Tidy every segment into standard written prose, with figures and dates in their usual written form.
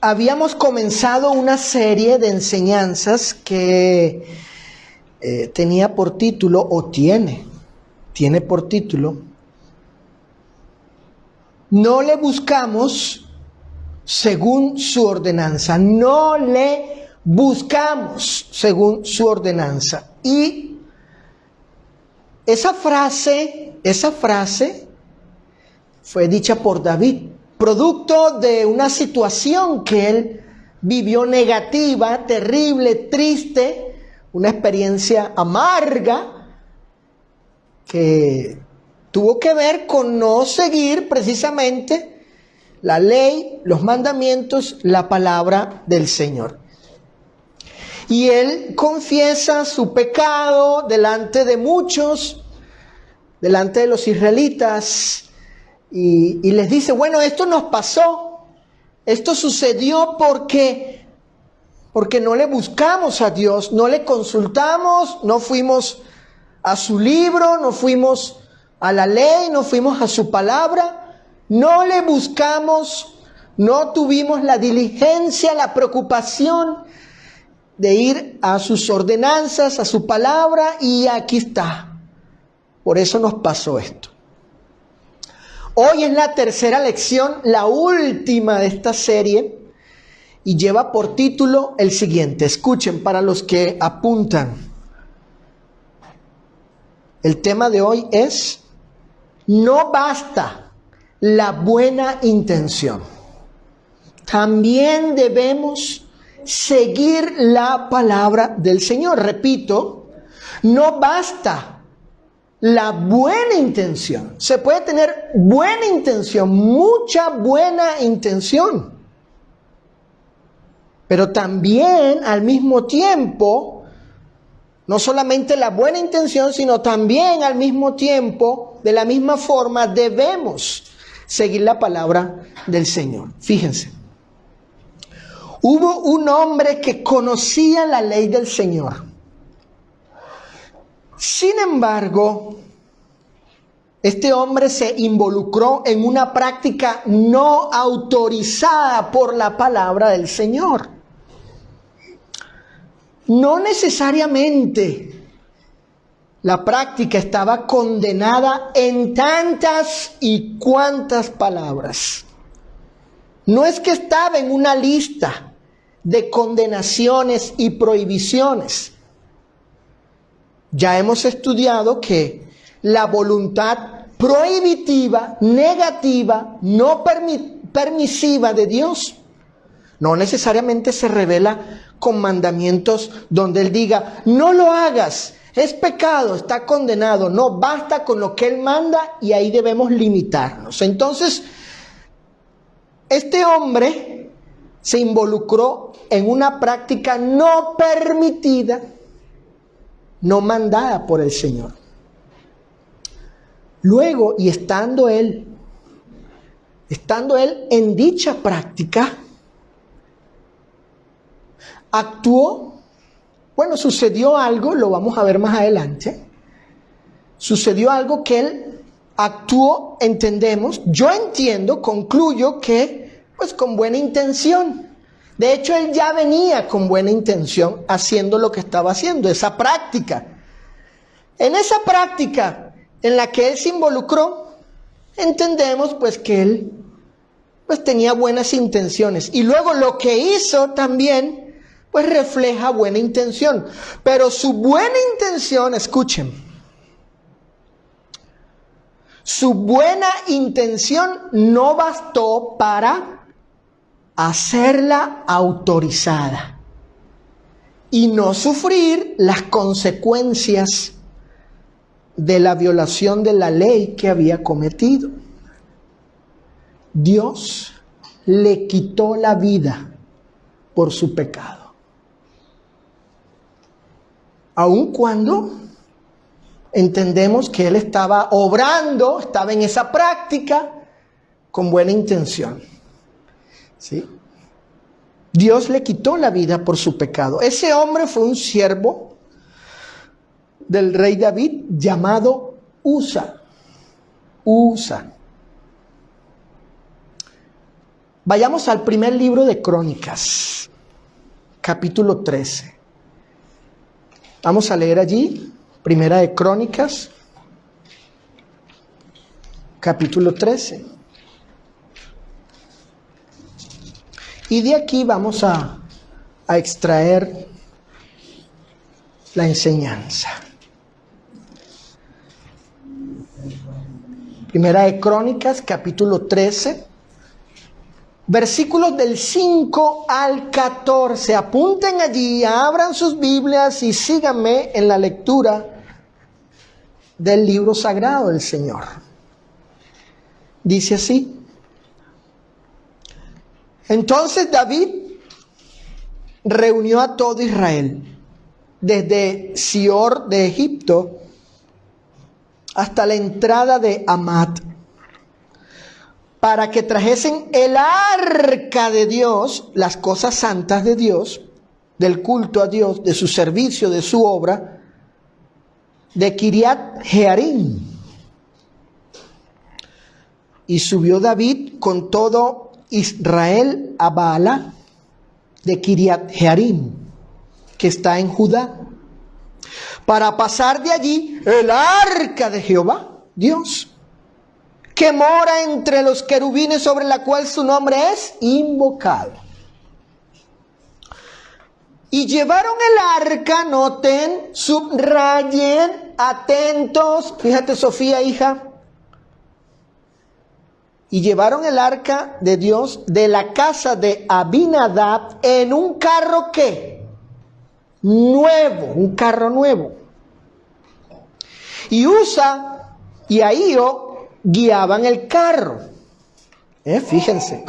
habíamos comenzado una serie de enseñanzas que tenía por título, o tiene por título, no le buscamos según su ordenanza, no le buscamos según su ordenanza. Y esa frase fue dicha por David, producto de una situación que él vivió negativa, terrible, triste, una experiencia amarga que tuvo que ver con no seguir precisamente la ley, los mandamientos, la palabra del Señor. Y él confiesa su pecado delante de muchos, delante de los israelitas, y les dice, bueno, esto nos pasó, esto sucedió porque no le buscamos a Dios, no le consultamos, no fuimos a su libro, no fuimos a la ley, no fuimos a su palabra, no le buscamos, no tuvimos la diligencia, la preocupación de ir a sus ordenanzas, a su palabra, y aquí está. Por eso nos pasó esto. Hoy es la tercera lección, la última de esta serie, y lleva por título el siguiente. Escuchen para los que apuntan. El tema de hoy es: no basta la buena intención. También debemos seguir la palabra del Señor. Repito, no basta la buena intención. Se puede tener buena intención, mucha buena intención, pero también al mismo tiempo, no solamente la buena intención, sino también al mismo tiempo, de la misma forma, debemos seguir la palabra del Señor. Fíjense, hubo un hombre que conocía la ley del Señor. Sin embargo, este hombre se involucró en una práctica no autorizada por la palabra del Señor. No necesariamente la práctica estaba condenada en tantas y cuantas palabras. No es que estaba en una lista de condenaciones y prohibiciones. Ya hemos estudiado que la voluntad prohibitiva, negativa, no permisiva de Dios no necesariamente se revela con mandamientos donde Él diga, no lo hagas, es pecado, está condenado. No, basta con lo que Él manda y ahí debemos limitarnos. Entonces, este hombre se involucró en una práctica no permitida, no mandada por el Señor. Luego, y estando él en dicha práctica, sucedió algo, lo vamos a ver más adelante. Sucedió algo que él actuó, entendemos, yo entiendo, concluyo que, con buena intención. De hecho, él ya venía con buena intención haciendo lo que estaba haciendo, esa práctica. En esa práctica en la que él se involucró, entendemos que él tenía buenas intenciones. Y luego lo que hizo también, refleja buena intención. Pero su buena intención, escuchen, su buena intención no bastó para hacerla autorizada y no sufrir las consecuencias de la violación de la ley que había cometido. Dios le quitó la vida por su pecado. Aun cuando entendemos que él estaba obrando, estaba en esa práctica con buena intención. ¿Sí? Dios le quitó la vida por su pecado. Ese hombre fue un siervo del rey David llamado Usa. Vayamos al primer libro de Crónicas, capítulo 13. Vamos a leer allí, Primera de Crónicas, capítulo 13. Y de aquí vamos a extraer la enseñanza. Primera de Crónicas, capítulo 13, versículos del 5 al 14. Apunten allí, abran sus Biblias y síganme en la lectura del libro sagrado del Señor. Dice así: Entonces David reunió a todo Israel, desde Sior de Egipto hasta la entrada de Hamat, para que trajesen el arca de Dios, las cosas santas de Dios, del culto a Dios, de su servicio, de su obra, de Kiriat Jearim. Y subió David con todo Israel a Baalá de Kiriat Jearim, que está en Judá, para pasar de allí el arca de Jehová, Dios, que mora entre los querubines, sobre la cual su nombre es invocado. Y llevaron el arca, noten, subrayen, atentos, fíjate Sofía, hija. Y llevaron el arca de Dios de la casa de Abinadab en un carro ¿qué? Nuevo, un carro nuevo. Y Usa y Ahío guiaban el carro. Fíjense.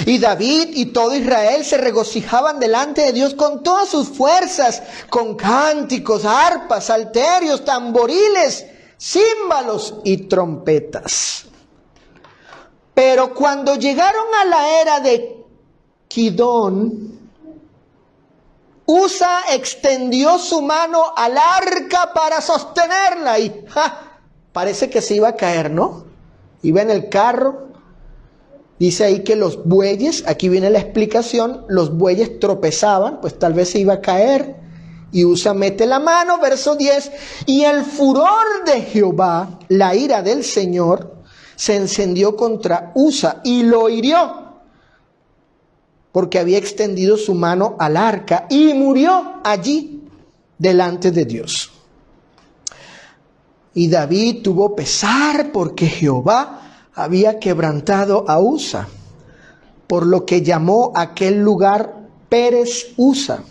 Y David y todo Israel se regocijaban delante de Dios con todas sus fuerzas, con cánticos, arpas, salterios, tamboriles, címbalos y trompetas. Pero cuando llegaron a la era de Kidón, Usa extendió su mano al arca para sostenerla y parece que se iba a caer, ¿no? Iba en el carro. Dice ahí que los bueyes, aquí viene la explicación, los bueyes tropezaban, pues tal vez se iba a caer. Y Usa mete la mano, verso 10, y el furor de Jehová, la ira del Señor, se encendió contra Usa y lo hirió, porque había extendido su mano al arca y murió allí delante de Dios. Y David tuvo pesar porque Jehová había quebrantado a Usa, por lo que llamó aquel lugar Pérez Usa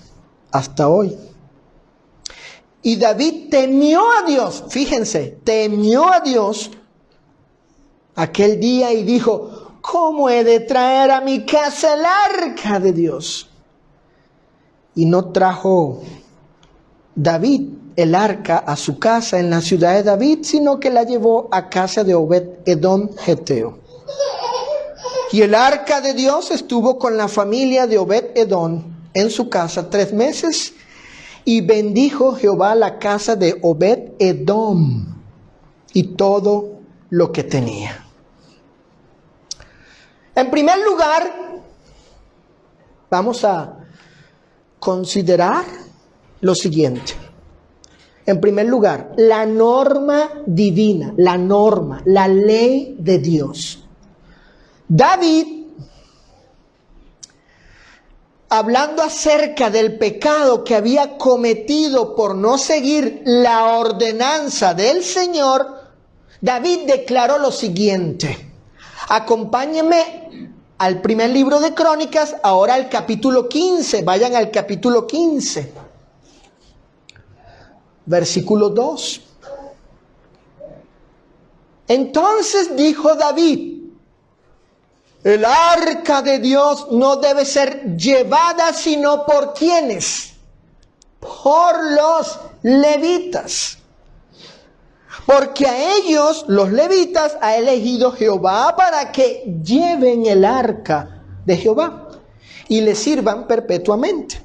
hasta hoy. Y David temió a Dios, fíjense, temió a Dios aquel día y dijo: ¿cómo he de traer a mi casa el arca de Dios? Y no trajo David el arca a su casa en la ciudad de David, sino que la llevó a casa de Obed-Edom Geteo. Y el arca de Dios estuvo con la familia de Obed-Edom en su casa 3 meses, y bendijo Jehová la casa de Obed-Edom y todo lo que tenía. En primer lugar, vamos a considerar lo siguiente. En primer lugar, la norma divina, la ley de Dios. David, hablando acerca del pecado que había cometido por no seguir la ordenanza del Señor, David declaró lo siguiente. Acompáñenme al primer libro de Crónicas, ahora al capítulo 15. Vayan al capítulo 15, versículo 2. Entonces dijo David: el arca de Dios no debe ser llevada sino por ¿quiénes? Por los levitas. Porque a ellos, los levitas, ha elegido Jehová para que lleven el arca de Jehová y le sirvan perpetuamente.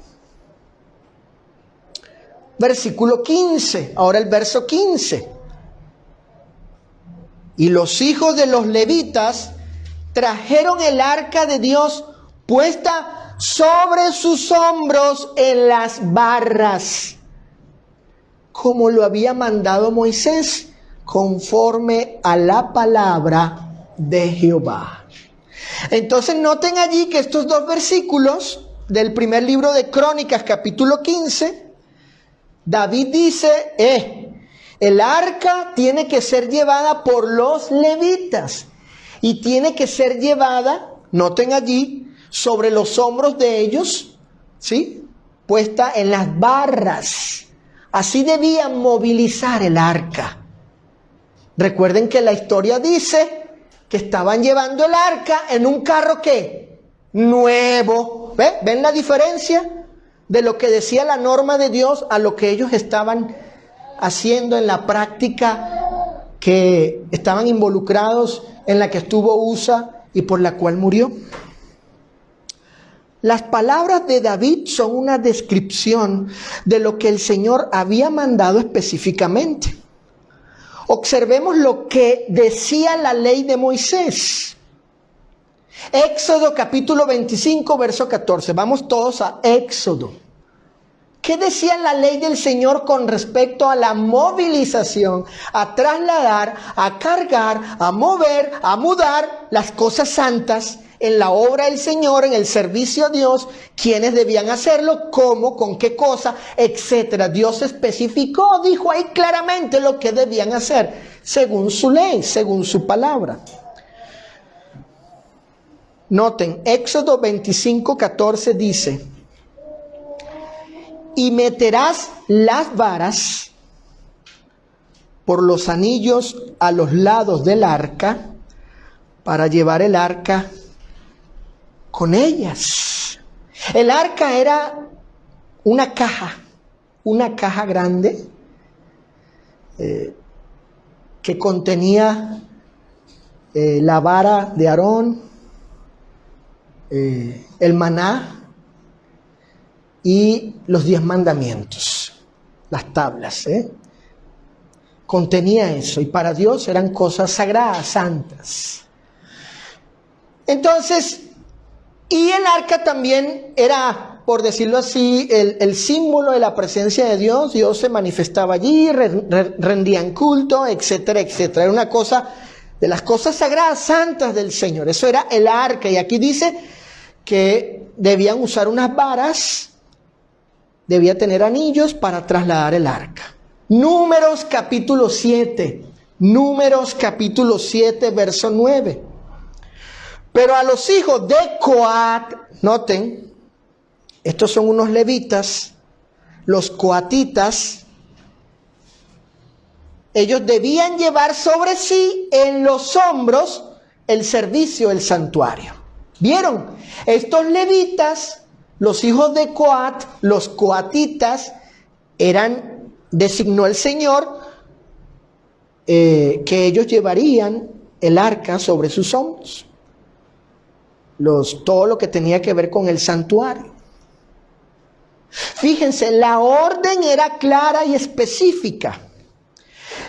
Versículo 15, ahora el verso 15. Y los hijos de los levitas trajeron el arca de Dios puesta sobre sus hombros en las barras, como lo había mandado Moisés, conforme a la palabra de Jehová. Entonces noten allí que estos dos versículos del primer libro de Crónicas, capítulo 15, David dice, el arca tiene que ser llevada por los levitas y tiene que ser llevada, noten allí, sobre los hombros de ellos, ¿sí? Puesta en las barras. Así debían movilizar el arca. Recuerden que la historia dice que estaban llevando el arca en un carro ¿qué? Nuevo. ¿Ven la diferencia de lo que decía la norma de Dios a lo que ellos estaban haciendo en la práctica que estaban involucrados, en la que estuvo Usa y por la cual murió? Las palabras de David son una descripción de lo que el Señor había mandado específicamente. Observemos lo que decía la ley de Moisés. Éxodo capítulo 25, verso 14. Vamos todos a Éxodo. ¿Qué decía la ley del Señor con respecto a la movilización, a trasladar, a cargar, a mover, a mudar las cosas santas en la obra del Señor, en el servicio a Dios? ¿Quiénes debían hacerlo? ¿Cómo? ¿Con qué cosa? Etcétera. Dios especificó, dijo ahí claramente lo que debían hacer, según su ley, según su palabra. Noten, Éxodo 25, 14 dice: y meterás las varas por los anillos a los lados del arca para llevar el arca con ellas. El arca era una caja grande que contenía la vara de Aarón, el maná y los 10 mandamientos, las tablas. Contenía eso, y para Dios eran cosas sagradas, santas. Entonces, y el arca también era, por decirlo así, el símbolo de la presencia de Dios. Dios se manifestaba allí, rendían culto, etcétera, etcétera. Era una cosa de las cosas sagradas, santas del Señor. Eso era el arca. Y aquí dice que debían usar unas varas, debía tener anillos para trasladar el arca. Números capítulo 7, verso 9. Pero a los hijos de Coat, noten, estos son unos levitas, los coatitas, ellos debían llevar sobre sí en los hombros el servicio del santuario. ¿Vieron? Estos levitas, los hijos de Coat, los coatitas, designó el Señor que ellos llevarían el arca sobre sus hombros. Todo lo que tenía que ver con el santuario. Fíjense, la orden era clara y específica.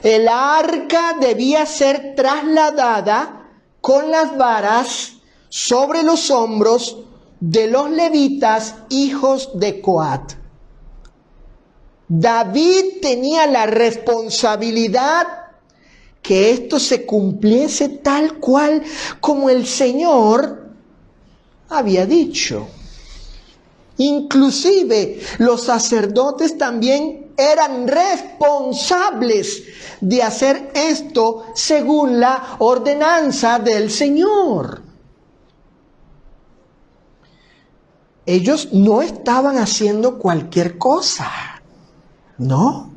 El arca debía ser trasladada con las varas sobre los hombros de los levitas, hijos de Coat. David tenía la responsabilidad que esto se cumpliese tal cual como el Señor había dicho. Inclusive los sacerdotes también eran responsables de hacer esto según la ordenanza del Señor. Ellos no estaban haciendo cualquier cosa, no.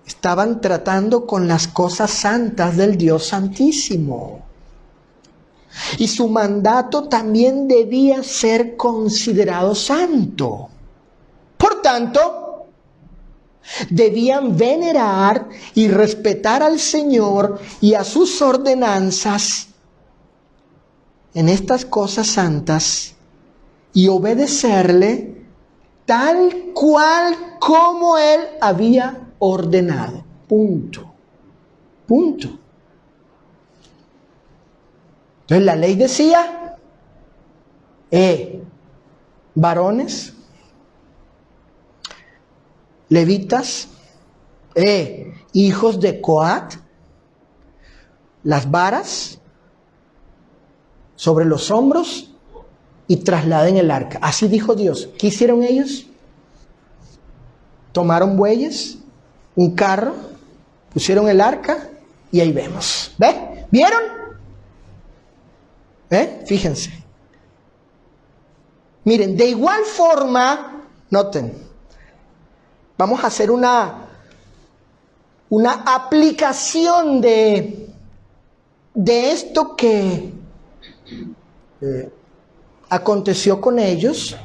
Estaban tratando con las cosas santas del Dios Santísimo. Y su mandato también debía ser considerado santo. Por tanto, debían venerar y respetar al Señor y a sus ordenanzas en estas cosas santas y obedecerle tal cual como Él había ordenado. Punto. Entonces la ley decía, varones, levitas, hijos de Coat, las varas sobre los hombros y trasladen el arca. Así dijo Dios. ¿Qué hicieron ellos? Tomaron bueyes, un carro, pusieron el arca y ahí vemos. ¿Ve? ¿Vieron? Fíjense. Miren, de igual forma, noten, vamos a hacer una aplicación de esto que aconteció con ellos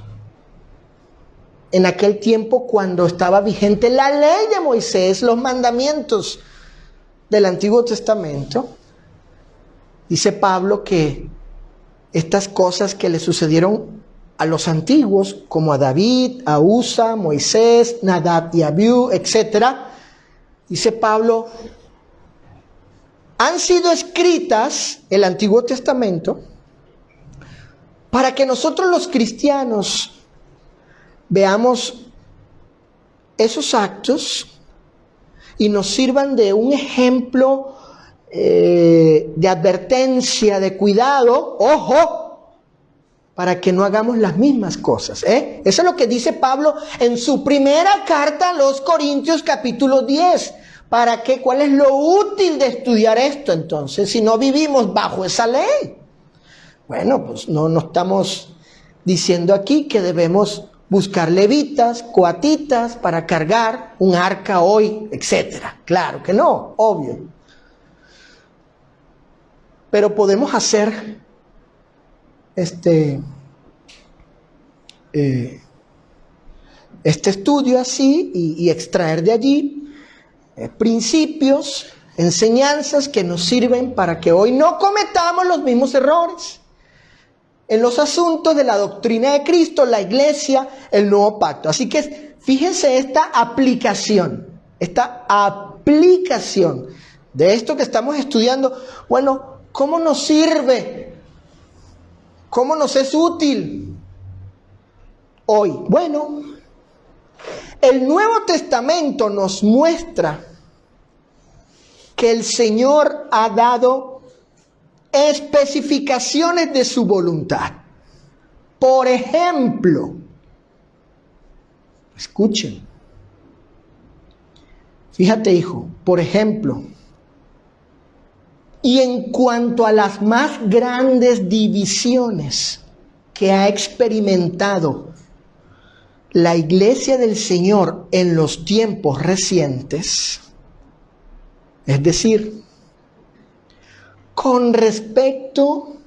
en aquel tiempo cuando estaba vigente la ley de Moisés, los mandamientos del Antiguo Testamento. Dice Pablo que estas cosas que le sucedieron a los antiguos, como a David, a Usa, Moisés, Nadab y Abiú, etc., dice Pablo, han sido escritas, el Antiguo Testamento, para que nosotros los cristianos veamos esos actos y nos sirvan de un ejemplo de advertencia, de cuidado, ojo, para que no hagamos las mismas cosas. Eso es lo que dice Pablo en su primera carta a los Corintios, capítulo 10. ¿Para qué? ¿Cuál es lo útil de estudiar esto entonces si no vivimos bajo esa ley? Bueno, pues no estamos diciendo aquí que debemos buscar levitas, coatitas para cargar un arca hoy, etcétera. Claro que no, obvio. Pero podemos hacer este estudio así y extraer de allí principios, enseñanzas que nos sirven para que hoy no cometamos los mismos errores en los asuntos de la doctrina de Cristo, la iglesia, el nuevo pacto. Así que fíjense esta aplicación de esto que estamos estudiando. Bueno, ¿cómo nos sirve? ¿Cómo nos es útil hoy? Bueno, el Nuevo Testamento nos muestra que el Señor ha dado especificaciones de su voluntad. Por ejemplo, escuchen, fíjate, hijo, por ejemplo, y en cuanto a las más grandes divisiones que ha experimentado la iglesia del Señor en los tiempos recientes, es decir, con respecto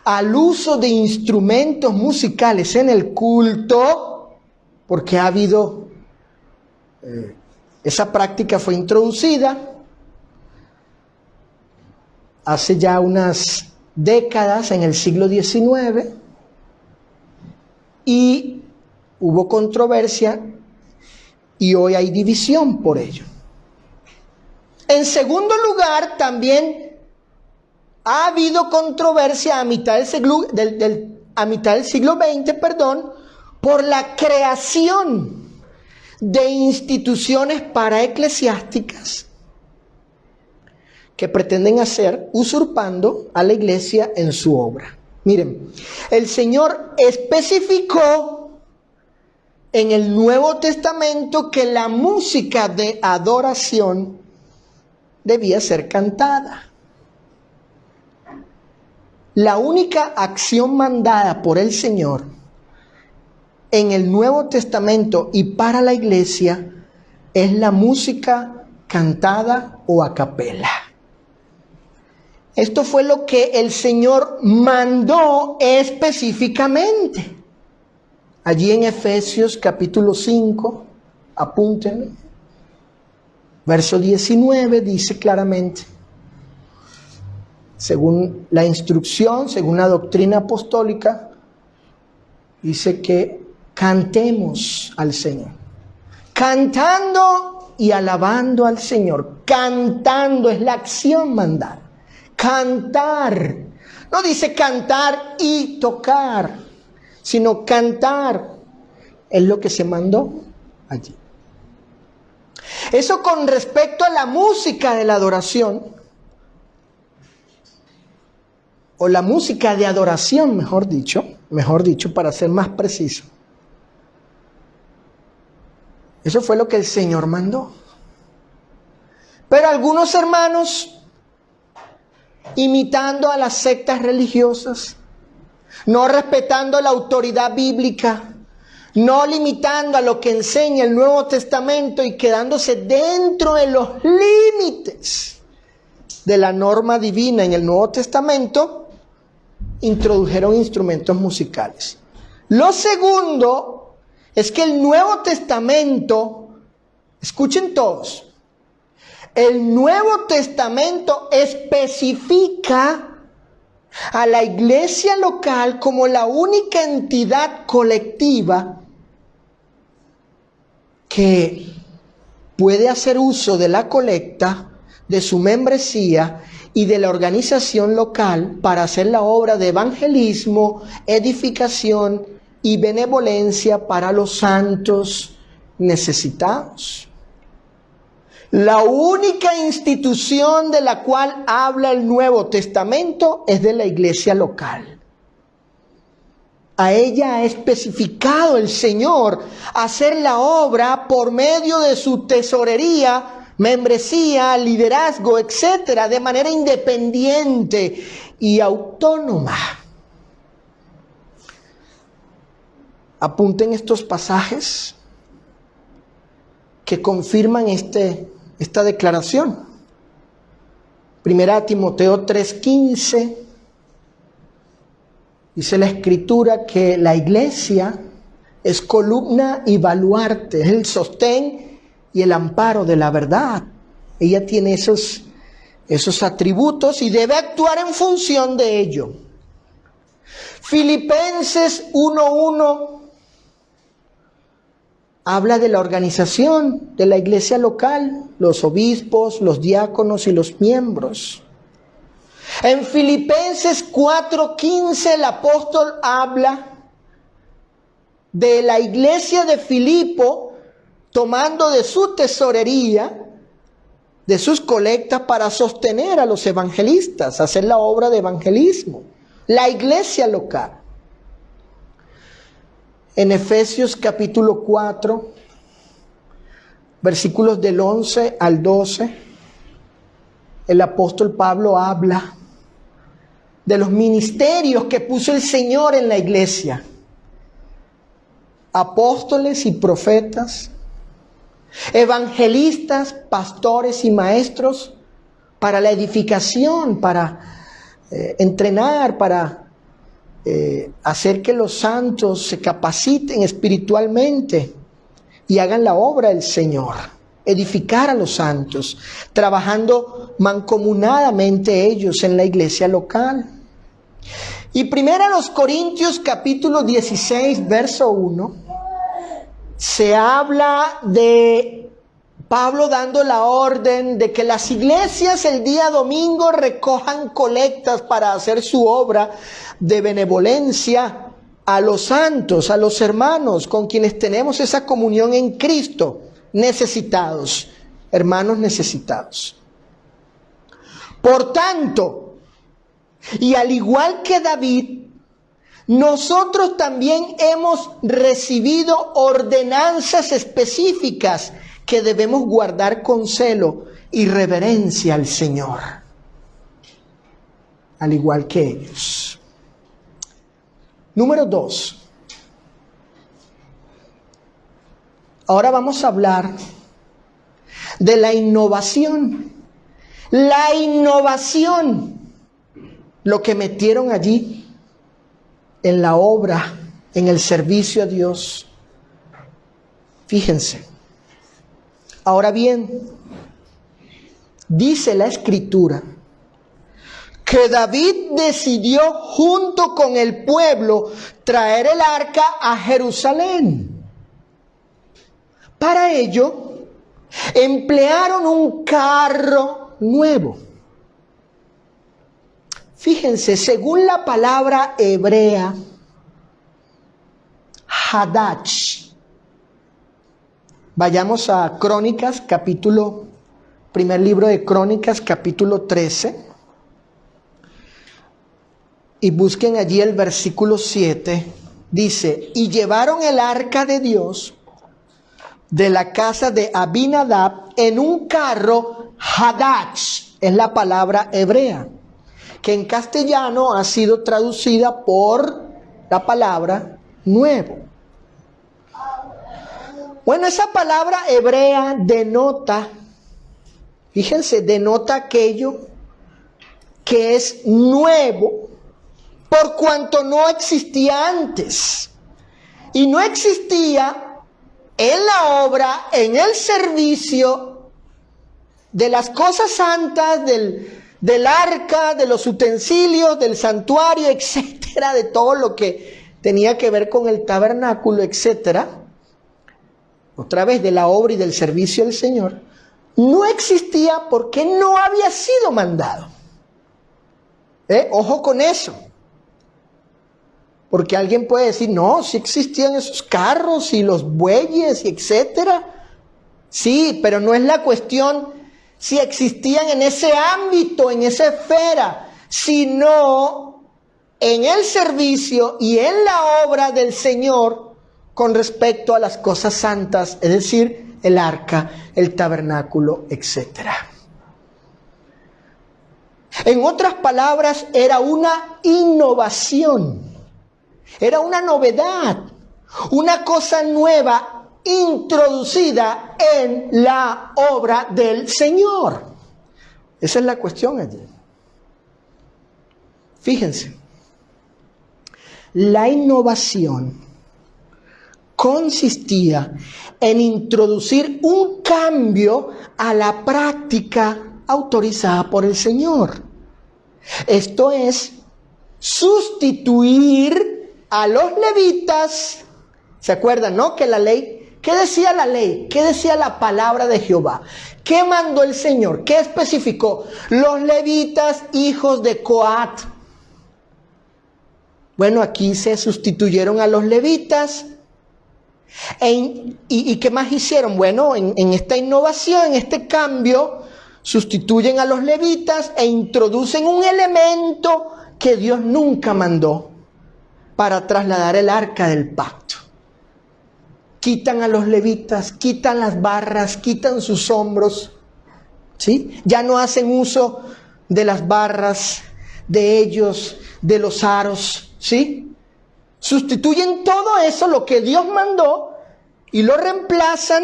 al uso de instrumentos musicales en el culto, porque ha habido, esa práctica fue introducida hace ya unas décadas, en el siglo XIX, y hubo controversia y hoy hay división por ello. En segundo lugar, también ha habido controversia a mitad del siglo XX, por la creación de instituciones paraeclesiásticas que pretenden hacer usurpando a la iglesia en su obra. Miren, el Señor especificó en el Nuevo Testamento que la música de adoración debía ser cantada. La única acción mandada por el Señor en el Nuevo Testamento y para la iglesia es la música cantada o a capela. Esto fue lo que el Señor mandó específicamente. Allí en Efesios capítulo 5, apúntenlo, verso 19 dice claramente, según la instrucción, según la doctrina apostólica, dice que cantemos al Señor. Cantando y alabando al Señor. Cantando es la acción mandada. cantar. No dice cantar y tocar, sino cantar. Es lo que se mandó allí. Eso con respecto a la música de la adoración, o la música de adoración, mejor dicho, para ser más preciso. Eso fue lo que el Señor mandó. Pero algunos hermanos, imitando a las sectas religiosas, no respetando la autoridad bíblica, no limitando a lo que enseña el Nuevo Testamento y quedándose dentro de los límites de la norma divina en el Nuevo Testamento, introdujeron instrumentos musicales. Lo segundo es que el Nuevo Testamento, escuchen todos, el Nuevo Testamento especifica a la iglesia local como la única entidad colectiva que puede hacer uso de la colecta, de su membresía y de la organización local para hacer la obra de evangelismo, edificación y benevolencia para los santos necesitados. La única institución de la cual habla el Nuevo Testamento es de la iglesia local. A ella ha especificado el Señor hacer la obra por medio de su tesorería, membresía, liderazgo, etcétera, de manera independiente y autónoma. Apunten estos pasajes que confirman esta declaración. Primera Timoteo 3:15. Dice la Escritura que la iglesia es columna y baluarte, es el sostén y el amparo de la verdad. Ella tiene esos atributos y debe actuar en función de ello. Filipenses 1:1 habla de la organización de la iglesia local, los obispos, los diáconos y los miembros. En Filipenses 4:15 el apóstol habla de la iglesia de Filipo tomando de su tesorería, de sus colectas para sostener a los evangelistas, hacer la obra de evangelismo, la iglesia local. En Efesios capítulo 4, versículos del 11 al 12, el apóstol Pablo habla de los ministerios que puso el Señor en la iglesia. Apóstoles y profetas, evangelistas, pastores y maestros para la edificación, para entrenar, para hacer que los santos se capaciten espiritualmente y hagan la obra del Señor, edificar a los santos, trabajando mancomunadamente ellos en la iglesia local. Y primero los Corintios capítulo 16, verso 1, se habla de Pablo dando la orden de que las iglesias el día domingo recojan colectas para hacer su obra de benevolencia a los santos, a los hermanos con quienes tenemos esa comunión en Cristo, necesitados, hermanos necesitados. Por tanto, y al igual que David, nosotros también hemos recibido ordenanzas específicas que debemos guardar con celo y reverencia al Señor, al igual que ellos. Número 2. Ahora vamos a hablar de la innovación. La innovación, lo que metieron allí en la obra, en el servicio a Dios. Fíjense. Ahora bien, dice la Escritura que David decidió junto con el pueblo traer el arca a Jerusalén. Para ello, emplearon un carro nuevo. Fíjense, según la palabra hebrea, Hadach. Vayamos a Crónicas, primer libro de Crónicas, capítulo 13. Y busquen allí el versículo 7. Dice, y llevaron el arca de Dios de la casa de Abinadab en un carro Hadach. Es la palabra hebrea, que en castellano ha sido traducida por la palabra nuevo. Bueno, esa palabra hebrea denota, fíjense, denota aquello que es nuevo por cuanto no existía antes. Y no existía en la obra, en el servicio de las cosas santas, del arca, de los utensilios, del santuario, etcétera, de todo lo que tenía que ver con el tabernáculo, etcétera. Otra vez, de la obra y del servicio del Señor, no existía porque no había sido mandado. Ojo con eso. Porque alguien puede decir, no, sí existían esos carros y los bueyes y etcétera. Sí, pero no es la cuestión si existían en ese ámbito, en esa esfera, sino en el servicio y en la obra del Señor con respecto a las cosas santas, es decir, el arca, el tabernáculo, etcétera. En otras palabras, era una innovación, era una novedad, una cosa nueva introducida en la obra del Señor. Esa es la cuestión allí. Fíjense, la innovación consistía en introducir un cambio a la práctica autorizada por el Señor. Esto es, sustituir a los levitas. ¿Se acuerdan, no? Que la ley, ¿qué decía la ley? ¿Qué decía la palabra de Jehová? ¿Qué mandó el Señor? ¿Qué especificó? Los levitas, hijos de Coat. Bueno, aquí se sustituyeron a los levitas. ¿Y qué más hicieron? Bueno, en esta innovación, en este cambio, sustituyen a los levitas e introducen un elemento que Dios nunca mandó para trasladar el arca del pacto. Quitan a los levitas, quitan las barras, quitan sus hombros, ¿sí? Ya no hacen uso de las barras, de ellos, de los aros, ¿sí? Sustituyen todo eso, lo que Dios mandó, y lo reemplazan.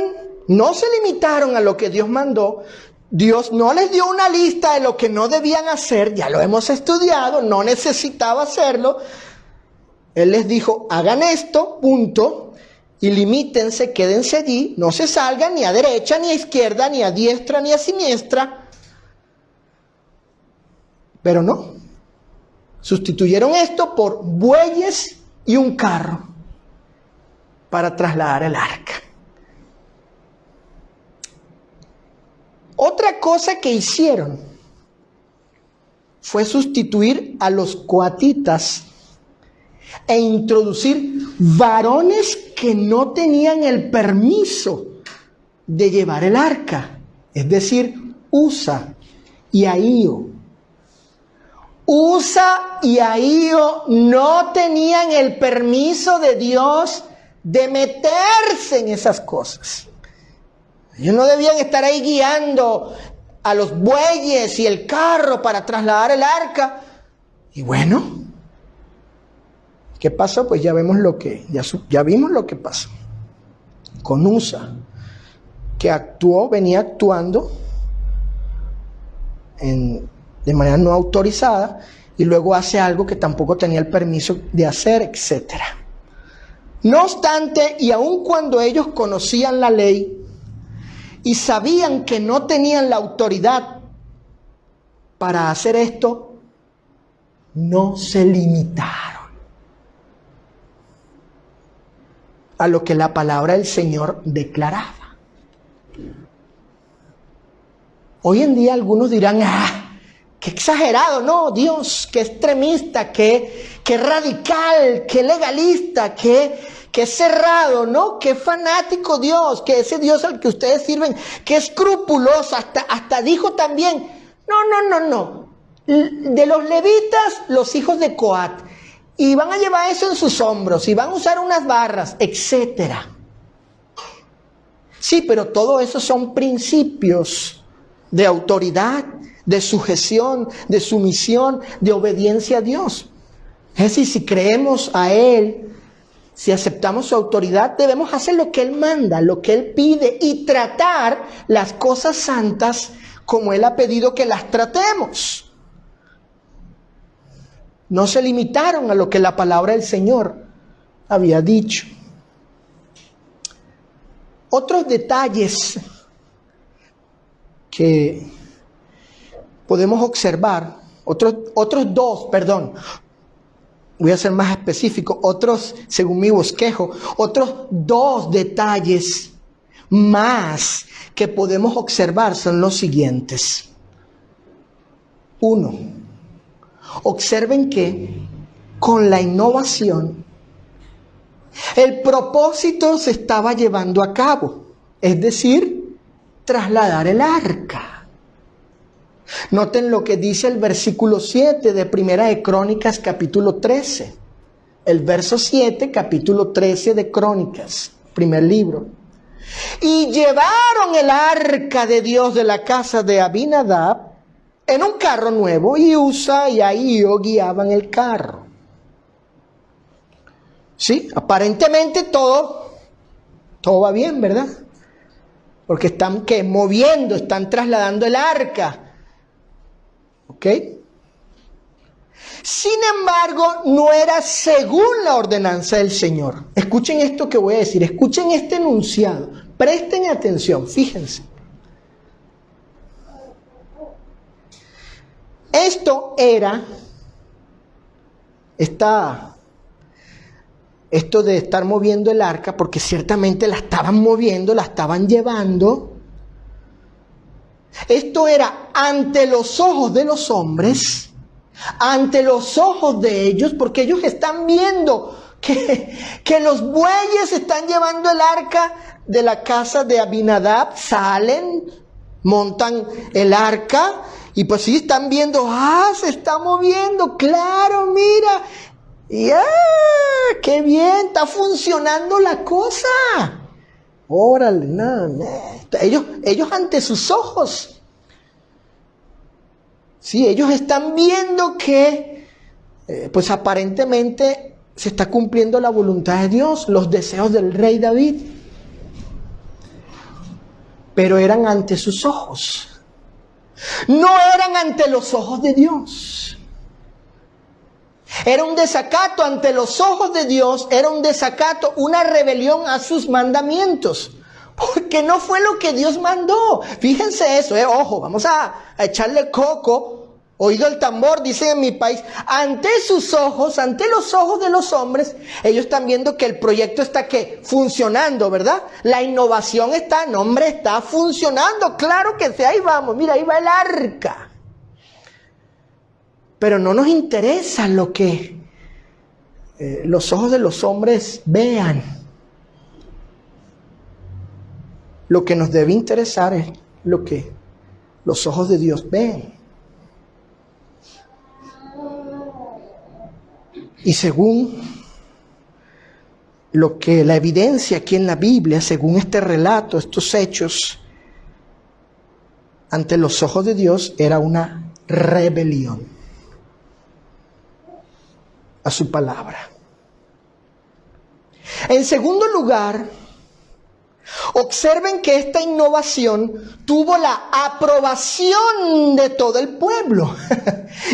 No se limitaron a lo que Dios mandó. Dios no les dio una lista de lo que no debían hacer, ya lo hemos estudiado, no necesitaba hacerlo. Él les dijo, hagan esto, punto, y limítense, quédense allí, no se salgan ni a derecha, ni a izquierda, ni a diestra, ni a siniestra. Pero no, sustituyeron esto por bueyes y un carro para trasladar el arca. Otra cosa que hicieron fue sustituir a los coatitas e introducir varones que no tenían el permiso de llevar el arca, es decir, Usa y Ahío. Usa y Ahío no tenían el permiso de Dios de meterse en esas cosas. Ellos no debían estar ahí guiando a los bueyes y el carro para trasladar el arca. Y bueno, ¿qué pasó? Pues ya vimos lo que pasó con Usa, que venía actuando de manera no autorizada, y luego hace algo que tampoco tenía el permiso de hacer, etc. No obstante, y aun cuando ellos conocían la ley y sabían que no tenían la autoridad para hacer esto, no se limitaron a lo que la palabra del Señor declaraba. Hoy en día algunos dirán, qué exagerado, no, Dios, qué extremista, qué radical, qué legalista, qué cerrado, ¿no? Qué fanático Dios, que ese Dios al que ustedes sirven, qué escrupuloso, hasta dijo también, no. De los levitas, los hijos de Coat, y van a llevar eso en sus hombros, y van a usar unas barras, etcétera. Sí, pero todo eso son principios de autoridad, de sujeción, de sumisión, de obediencia a Dios. Es decir, si creemos a Él, si aceptamos su autoridad, debemos hacer lo que Él manda, lo que Él pide y tratar las cosas santas como Él ha pedido que las tratemos. No se limitaron a lo que la palabra del Señor había dicho. Otros detalles que podemos observar, otros dos, voy a ser más específico, según mi bosquejo, otros dos detalles más que podemos observar son los siguientes. Uno, observen que con la innovación el propósito se estaba llevando a cabo, es decir, trasladar el arca. Noten lo que dice el versículo 7 de Primera de Crónicas, capítulo 13. El verso 7, capítulo 13 de Crónicas, primer libro. Y llevaron el arca de Dios de la casa de Abinadab en un carro nuevo, y Usa y Ahío guiaban el carro. Sí, aparentemente todo va bien, ¿verdad? Porque están moviendo, están trasladando el arca. ¿Ok? Sin embargo, no era según la ordenanza del Señor. Escuchen esto que voy a decir, escuchen este enunciado, presten atención, fíjense. Esto de estar moviendo el arca, porque ciertamente la estaban moviendo, la estaban llevando. Esto era ante los ojos de los hombres, ante los ojos de ellos, porque ellos están viendo que los bueyes están llevando el arca de la casa de Abinadab, salen, montan el arca, y pues sí están viendo, se está moviendo, claro, mira, qué bien, está funcionando la cosa. Órale, no. Ellos ante sus ojos, sí, ellos están viendo que, pues aparentemente se está cumpliendo la voluntad de Dios, los deseos del rey David, pero eran ante sus ojos, no eran ante los ojos de Dios. Era un desacato ante los ojos de Dios, era un desacato, una rebelión a sus mandamientos, porque no fue lo que Dios mandó. Fíjense eso, ojo, vamos a echarle coco, oído el tambor, dicen en mi país, ante sus ojos, ante los ojos de los hombres, ellos están viendo que el proyecto está funcionando, ¿verdad? La innovación está funcionando, claro que sí, ahí vamos, mira, ahí va el arca. Pero no nos interesa lo que los ojos de los hombres vean. Lo que nos debe interesar es lo que los ojos de Dios ven. Y según lo que la evidencia aquí en la Biblia, según este relato, estos hechos, ante los ojos de Dios era una rebelión a su palabra. En segundo lugar, observen que esta innovación tuvo la aprobación de todo el pueblo.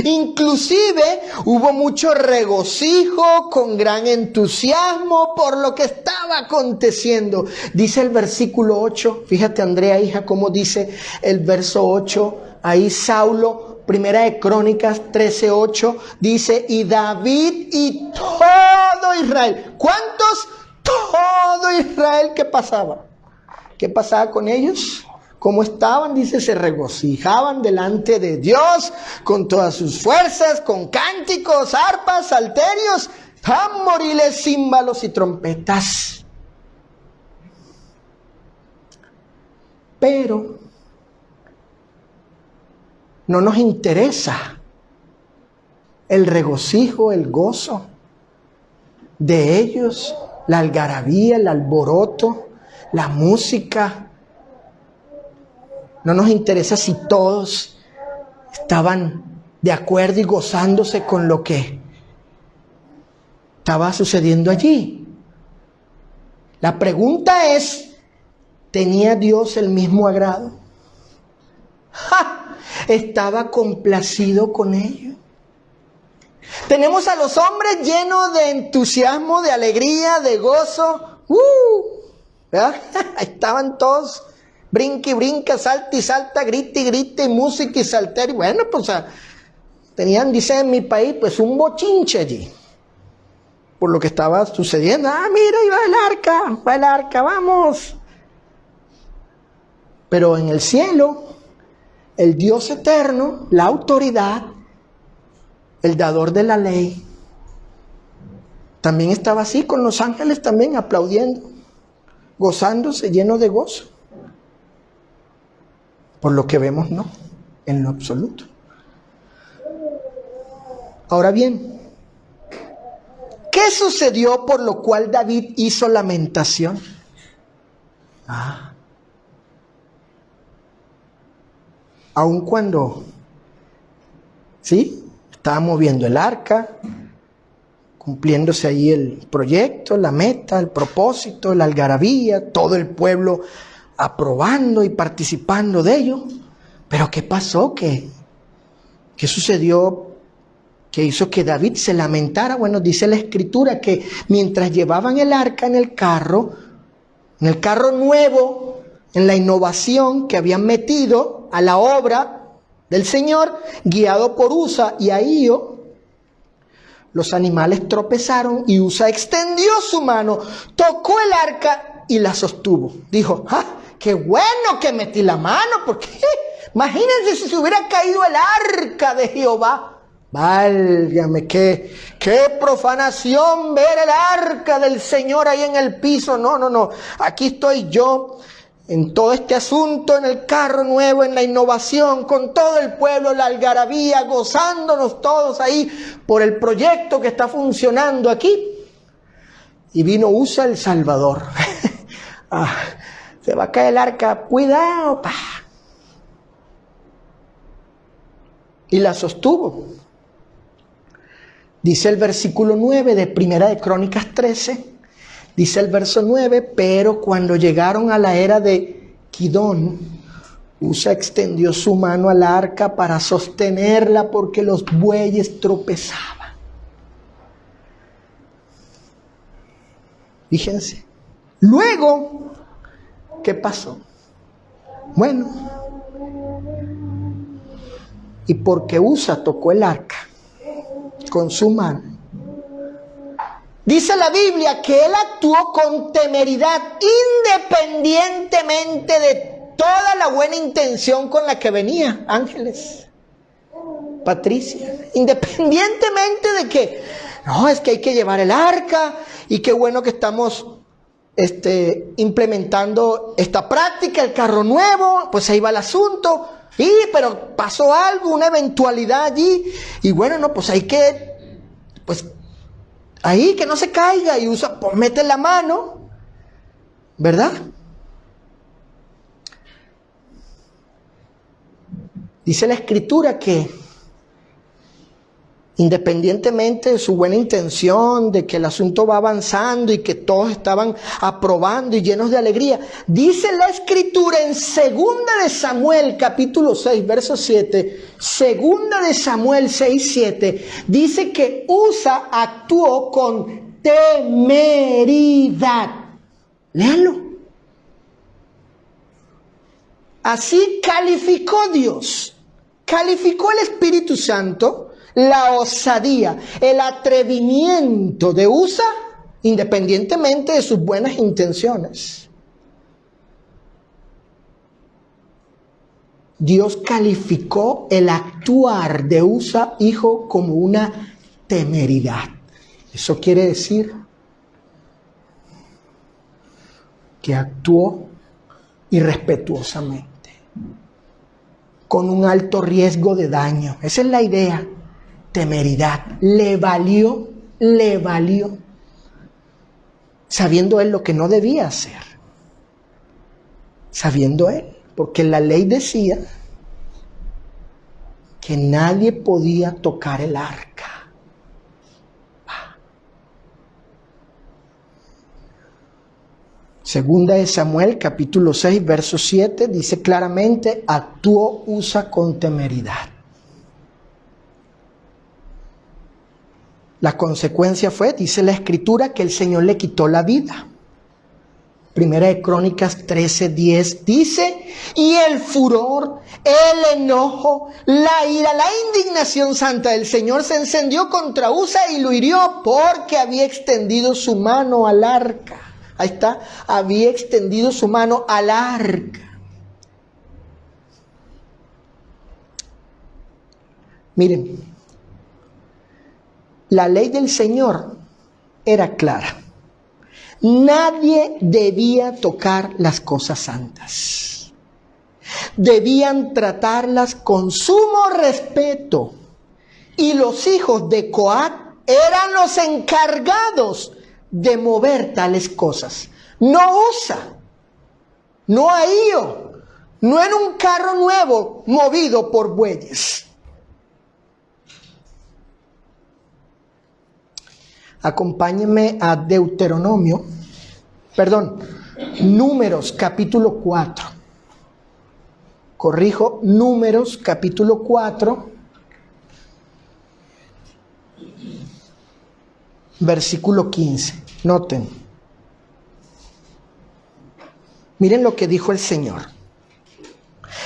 Inclusive hubo mucho regocijo, con gran entusiasmo por lo que estaba aconteciendo. Dice el versículo 8, fíjate Andrea, hija, cómo dice el verso 8, ahí Saulo, Primera de Crónicas 13:8, dice, y David y todo Israel. ¿Cuántos? Todo Israel. ¿Qué pasaba? ¿Qué pasaba con ellos? ¿Cómo estaban? Dice, se regocijaban delante de Dios con todas sus fuerzas, con cánticos, arpas, salterios, tamboriles, címbalos y trompetas. Pero no nos interesa el regocijo, el gozo de ellos, la algarabía, el alboroto, la música. No nos interesa si todos estaban de acuerdo y gozándose con lo que estaba sucediendo allí. La pregunta es, ¿tenía Dios el mismo agrado? ¡Ja! ¿Estaba complacido con ello? Tenemos a los hombres llenos de entusiasmo, de alegría, de gozo. ¿Verdad? Estaban todos, brinca y brinca, salta y salta, grita y grita, y música y salterio. Bueno, pues tenían, dice en mi país, pues un bochinche allí, por lo que estaba sucediendo. Mira, ahí va el arca, vamos. Pero en el cielo, el Dios eterno, la autoridad, el dador de la ley, también estaba así, con los ángeles también aplaudiendo, gozándose, lleno de gozo. Por lo que vemos, no, en lo absoluto. Ahora bien, ¿qué sucedió por lo cual David hizo lamentación? Aun cuando, ¿sí?, estaba moviendo el arca, cumpliéndose ahí el proyecto, la meta, el propósito, la algarabía, todo el pueblo aprobando y participando de ello. Pero ¿qué pasó? ¿Qué sucedió que hizo que David se lamentara? Bueno, dice la Escritura que mientras llevaban el arca en el carro nuevo, en la innovación que habían metido a la obra del Señor, guiado por Usa y Ahío, los animales tropezaron y Usa extendió su mano, tocó el arca y la sostuvo. Dijo, qué bueno que metí la mano, porque imagínense si se hubiera caído el arca de Jehová. Válgame, qué profanación ver el arca del Señor ahí en el piso. No, aquí estoy yo en todo este asunto, en el carro nuevo, en la innovación, con todo el pueblo, la algarabía, gozándonos todos ahí por el proyecto que está funcionando aquí. Y vino Usa el Salvador. Se va a caer el arca, cuidado, pa. Y la sostuvo. Dice el versículo 9 de Primera de Crónicas 13. Dice el verso 9, pero cuando llegaron a la era de Kidón, Usa extendió su mano al arca para sostenerla porque los bueyes tropezaban. Fíjense. Luego, ¿qué pasó? Bueno, y porque Usa tocó el arca con su mano, dice la Biblia que él actuó con temeridad, independientemente de toda la buena intención con la que venía Ángeles, Patricia, independientemente de que, no, es que hay que llevar el arca y qué bueno que estamos implementando esta práctica, el carro nuevo, pues ahí va el asunto, pero pasó algo, una eventualidad allí, y bueno, no, pues hay que, pues, ahí que no se caiga, y Usa, pues mete la mano, ¿verdad? Dice la Escritura que independientemente de su buena intención, de que el asunto va avanzando y que todos estaban aprobando y llenos de alegría, dice la Escritura en 2 de Samuel capítulo 6 verso 7, 2 de Samuel 6, 7, dice que Usa actuó con temeridad. Léanlo. Así calificó Dios, calificó el Espíritu Santo la osadía, el atrevimiento de Usa, independientemente de sus buenas intenciones. Dios calificó el actuar de Usa, hijo, como una temeridad. Eso quiere decir que actuó irrespetuosamente, con un alto riesgo de daño. Esa es la idea, temeridad. Le valió, sabiendo él lo que no debía hacer. Sabiendo él, porque la ley decía que nadie podía tocar el arca. Segunda de Samuel, capítulo 6, verso 7, dice claramente, actuó Usa con temeridad. La consecuencia fue, dice la Escritura, que el Señor le quitó la vida. Primera de Crónicas 13:10 dice, y el furor, el enojo, la ira, la indignación santa del Señor se encendió contra Usa y lo hirió porque había extendido su mano al arca. Ahí está, había extendido su mano al arca. Miren, la ley del Señor era clara. Nadie debía tocar las cosas santas. Debían tratarlas con sumo respeto. Y los hijos de Coat eran los encargados de mover tales cosas. No Usa, no Ahío, no en un carro nuevo movido por bueyes. Acompáñenme a Números capítulo 4. Corrijo, Números capítulo 4, versículo 15. Noten. Miren lo que dijo el Señor.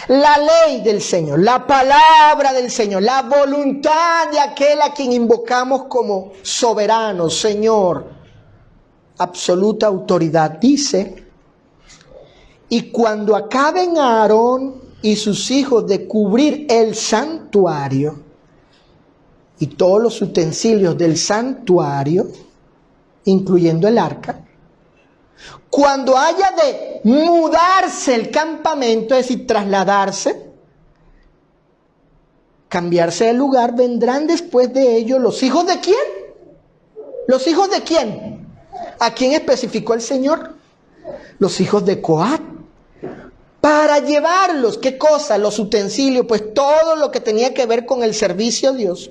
La ley del Señor, la palabra del Señor, la voluntad de aquel a quien invocamos como soberano, Señor, absoluta autoridad, dice, y cuando acaben Aarón y sus hijos de cubrir el santuario y todos los utensilios del santuario, incluyendo el arca, cuando haya de mudarse el campamento, es decir, trasladarse, cambiarse de lugar, vendrán después de ello los hijos ¿de quién? ¿Los hijos de quién? ¿A quién especificó el Señor? Los hijos de Coat. Para llevarlos, ¿qué cosa? Los utensilios, pues todo lo que tenía que ver con el servicio a Dios.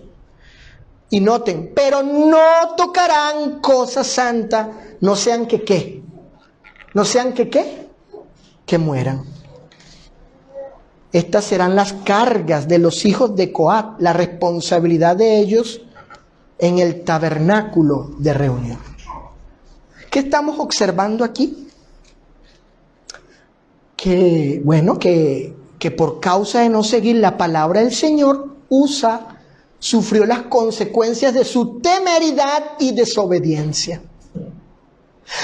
Y noten, pero no tocarán cosas santas, no sean que ¿qué? No sean que ¿qué? Que mueran. Estas serán las cargas de los hijos de Coat, la responsabilidad de ellos en el tabernáculo de reunión. ¿Qué estamos observando aquí? Que por causa de no seguir la palabra del Señor, Usa sufrió las consecuencias de su temeridad y desobediencia.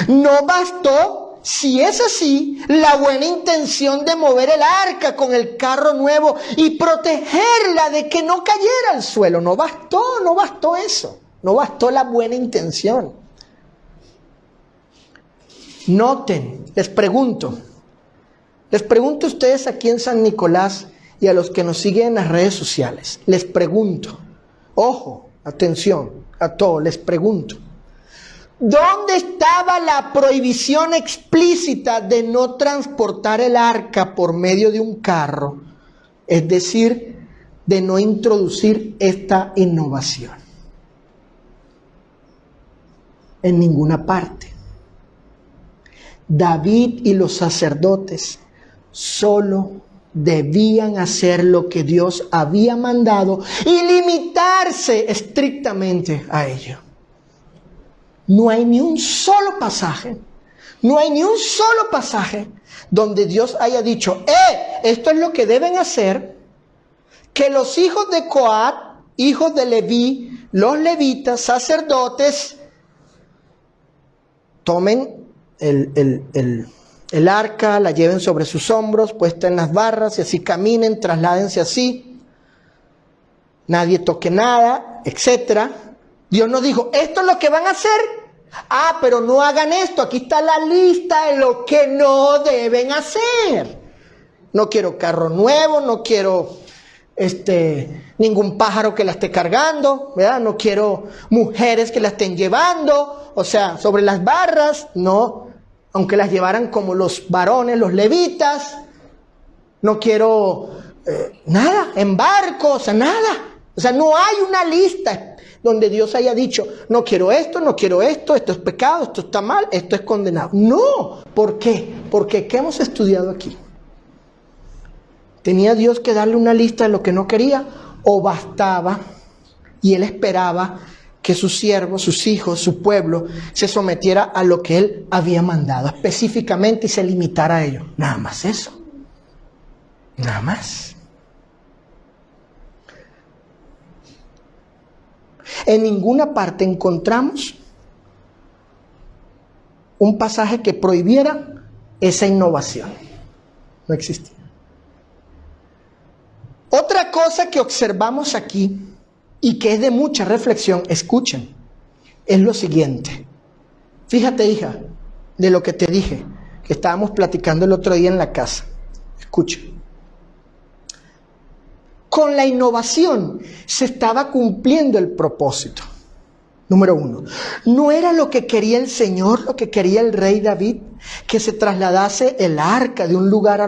No bastó, si es así, la buena intención de mover el arca con el carro nuevo y protegerla de que no cayera al suelo. No bastó eso. No bastó la buena intención. Noten, les pregunto a ustedes aquí en San Nicolás y a los que nos siguen en las redes sociales, les pregunto, ojo, atención a todos, les pregunto, ¿dónde estaba la prohibición explícita de no transportar el arca por medio de un carro? Es decir, de no introducir esta innovación. En ninguna parte. David y los sacerdotes solo debían hacer lo que Dios había mandado y limitarse estrictamente a ello. No hay ni un solo pasaje donde Dios haya dicho, esto es lo que deben hacer, que los hijos de Coat, hijos de Leví, los levitas, sacerdotes, tomen el arca, la lleven sobre sus hombros, puesta en las barras, y así caminen, trasládense así, nadie toque nada, etc. Dios nos dijo, esto es lo que van a hacer. Ah, pero no hagan esto, aquí está la lista de lo que no deben hacer. No quiero carro nuevo, no quiero ningún pájaro que la esté cargando, ¿verdad? No quiero mujeres que la estén llevando, o sea, sobre las barras, no, aunque las llevaran como los varones, los levitas. No quiero nada, en barcos, o sea, nada. O sea, no hay una lista donde Dios haya dicho, no quiero esto, esto es pecado, esto está mal, esto es condenado. No, ¿por qué? Porque ¿qué hemos estudiado aquí? ¿Tenía Dios que darle una lista de lo que no quería? ¿O bastaba y Él esperaba que sus siervos, sus hijos, su pueblo se sometiera a lo que Él había mandado específicamente y se limitara a ello? Nada más eso. Nada más. En ninguna parte encontramos un pasaje que prohibiera esa innovación. No existía. Otra cosa que observamos aquí y que es de mucha reflexión, escuchen, es lo siguiente. Fíjate, hija, de lo que te dije, que estábamos platicando el otro día en la casa. Escucha. Con la innovación se estaba cumpliendo el propósito. Número 1. No era lo que quería el Señor, lo que quería el rey David, que se trasladase el arca de un lugar a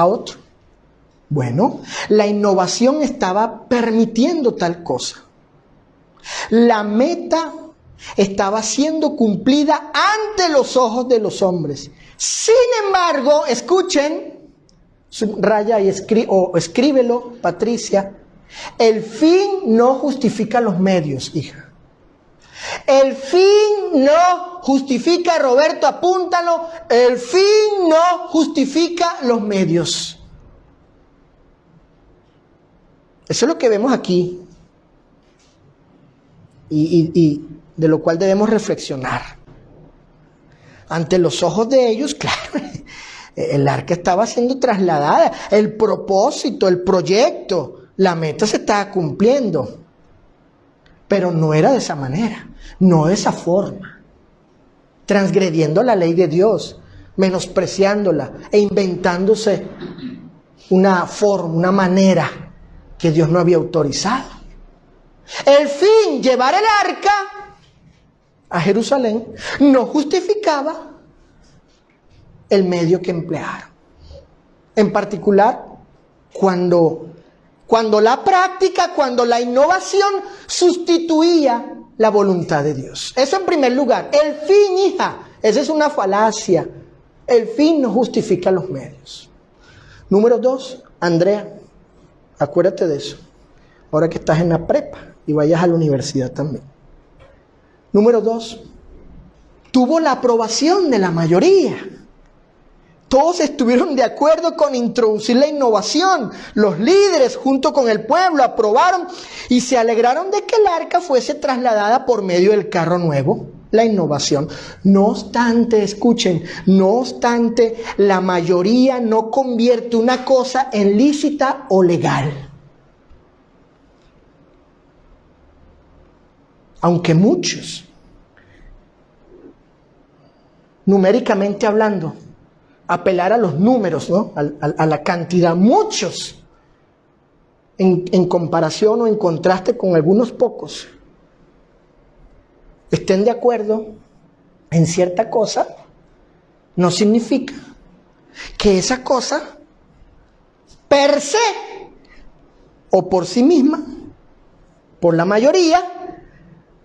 otro. Bueno, la innovación estaba permitiendo tal cosa. La meta estaba siendo cumplida ante los ojos de los hombres. Sin embargo, escuchen, subraya y escríbelo, Patricia, el fin no justifica los medios, hija. El fin no justifica, Roberto, apúntalo, el fin no justifica los medios. Eso es lo que vemos aquí y de lo cual debemos reflexionar. Ante los ojos de ellos, claro, el arca estaba siendo trasladada, el propósito, el proyecto, la meta se estaba cumpliendo, pero no era de esa manera, no de esa forma, transgrediendo la ley de Dios, menospreciándola e inventándose una forma, una manera que Dios no había autorizado. El fin, llevar el arca a Jerusalén, no justificaba el medio que emplearon. En particular, cuando la práctica, cuando la innovación sustituía la voluntad de Dios. Eso en primer lugar. El fin, hija, esa es una falacia. El fin no justifica los medios. Número 2, Andrea, acuérdate de eso, ahora que estás en la prepa y vayas a la universidad también. Número 2, tuvo la aprobación de la mayoría. Todos estuvieron de acuerdo con introducir la innovación. Los líderes junto con el pueblo aprobaron y se alegraron de que el arca fuese trasladada por medio del carro nuevo. La innovación. No obstante, escuchen, no obstante, la mayoría no convierte una cosa en lícita o legal. Aunque muchos, numéricamente hablando, apelar a los números, ¿no? A la cantidad, muchos, en comparación o en contraste con algunos pocos, estén de acuerdo en cierta cosa, no significa que esa cosa per se o por sí misma, por la mayoría,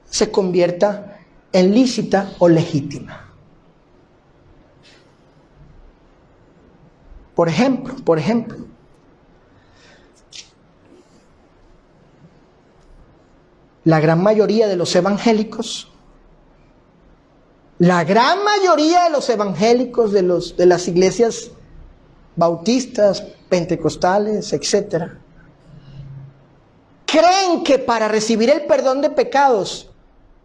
se convierta en lícita o legítima. Por ejemplo, la gran mayoría de los evangélicos, de las iglesias bautistas, pentecostales, etc., creen que para recibir el perdón de pecados,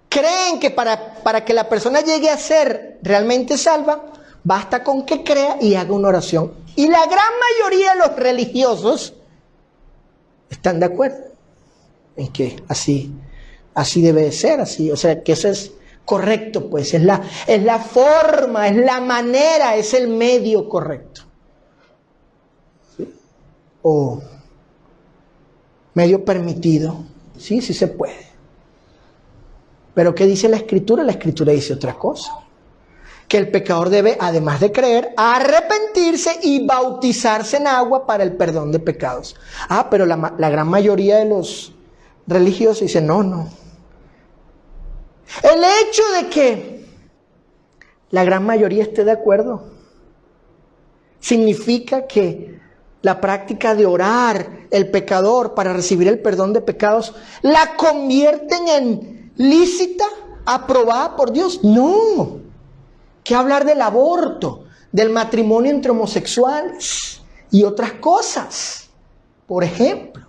creen que para que la persona llegue a ser realmente salva, Basta con que crea y haga una oración. Y la gran mayoría de los religiosos están de acuerdo en que así debe de ser, así, o sea, que eso es correcto, pues, es la forma, es la manera, es el medio correcto. ¿Sí? O medio permitido, sí se puede. Pero ¿qué dice la Escritura? La Escritura dice otra cosa. Que el pecador debe, además de creer, arrepentirse y bautizarse en agua para el perdón de pecados. Pero la gran mayoría de los religiosos dicen, no. El hecho de que la gran mayoría esté de acuerdo significa que la práctica de orar el pecador para recibir el perdón de pecados la convierten en lícita, aprobada por Dios. No. ¿Qué hablar del aborto, del matrimonio entre homosexuales y otras cosas? Por ejemplo.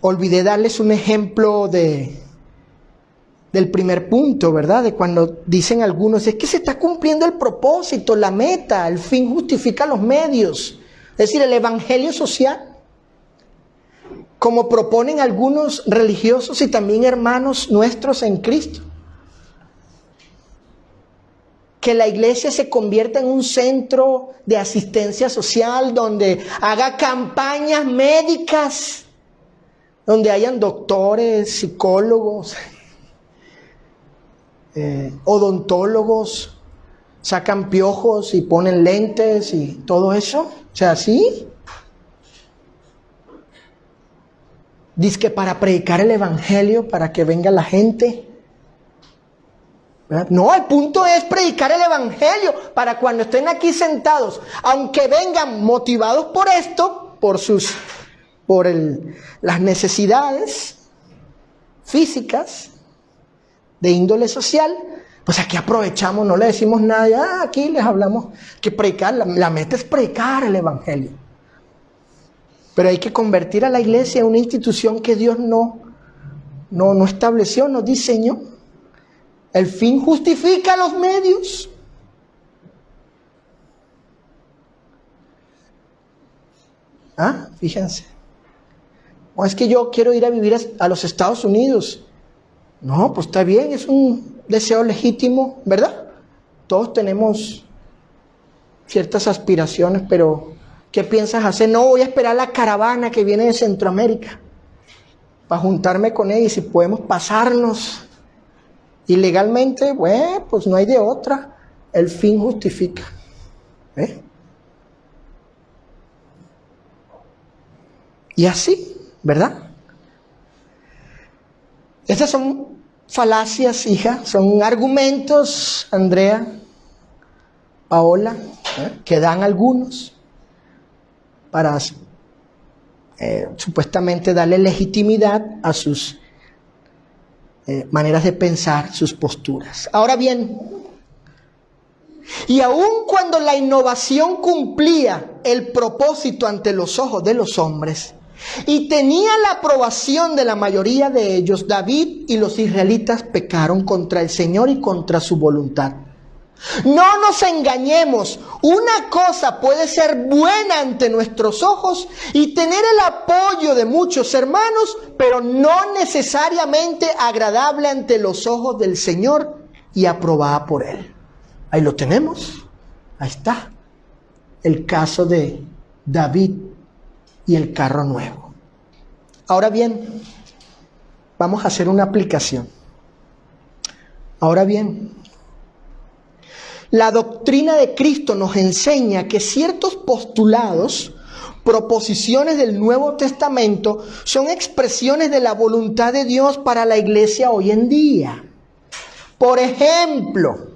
Olvidé darles un ejemplo del primer punto, ¿verdad? De cuando dicen algunos, es que se está cumpliendo el propósito, la meta, el fin justifica los medios. Es decir, el evangelio social. Como proponen algunos religiosos y también hermanos nuestros en Cristo. Que la iglesia se convierta en un centro de asistencia social donde haga campañas médicas, donde hayan doctores, psicólogos, odontólogos, sacan piojos y ponen lentes y todo eso. O sea, ¿sí? Dice que para predicar el evangelio, para que venga la gente. ¿Verdad? No, el punto es predicar el evangelio para cuando estén aquí sentados, aunque vengan motivados por esto, por las necesidades físicas de índole social, pues aquí aprovechamos, no le decimos nada, aquí les hablamos que predicar, la meta es predicar el evangelio. Pero hay que convertir a la iglesia en una institución que Dios no estableció, no diseñó. El fin justifica los medios. Fíjense. O es que yo quiero ir a vivir a los Estados Unidos. No, pues está bien, es un deseo legítimo, ¿verdad? Todos tenemos ciertas aspiraciones, pero ¿qué piensas hacer? No, voy a esperar la caravana que viene de Centroamérica para juntarme con ella y si podemos pasarnos ilegalmente, bueno, pues no hay de otra. El fin justifica. Y así, ¿verdad? Estas son falacias, hija, son argumentos, Andrea, Paola, que dan algunos para supuestamente darle legitimidad a sus maneras de pensar, sus posturas. Ahora bien, y aun cuando la innovación cumplía el propósito ante los ojos de los hombres y tenía la aprobación de la mayoría de ellos, David y los israelitas pecaron contra el Señor y contra su voluntad. No nos engañemos, una cosa puede ser buena ante nuestros ojos y tener el apoyo de muchos hermanos, pero no necesariamente agradable ante los ojos del Señor y aprobada por Él. Ahí lo tenemos, ahí está, el caso de David y el carro nuevo. Ahora bien, vamos a hacer una aplicación. Ahora bien, la doctrina de Cristo nos enseña que ciertos postulados, proposiciones del Nuevo Testamento, son expresiones de la voluntad de Dios para la iglesia hoy en día. Por ejemplo,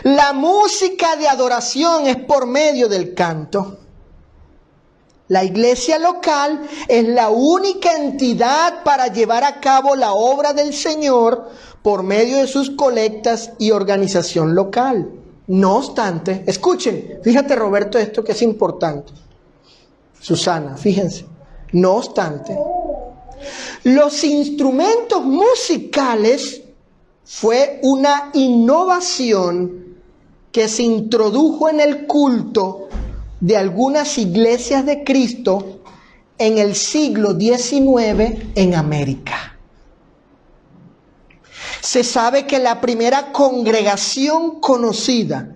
la música de adoración es por medio del canto. La iglesia local es la única entidad para llevar a cabo la obra del Señor por medio de sus colectas y organización local. No obstante, escuchen, fíjate Roberto esto que es importante. Susana, fíjense. No obstante, Los instrumentos musicales fue una innovación que se introdujo en el culto de algunas iglesias de Cristo en el siglo XIX en América. Se sabe que la primera congregación conocida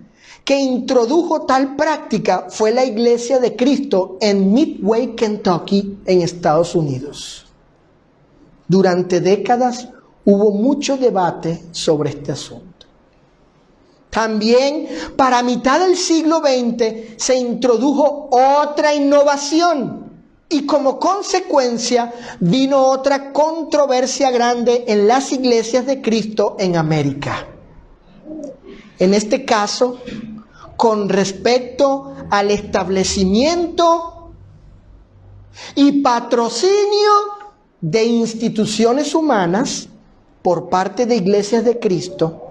que introdujo tal práctica fue la Iglesia de Cristo en Midway, Kentucky, en Estados Unidos. Durante décadas hubo mucho debate sobre este asunto. También para mitad del siglo XX se introdujo otra innovación y como consecuencia vino otra controversia grande en las iglesias de Cristo en América. En este caso, con respecto al establecimiento y patrocinio de instituciones humanas por parte de iglesias de Cristo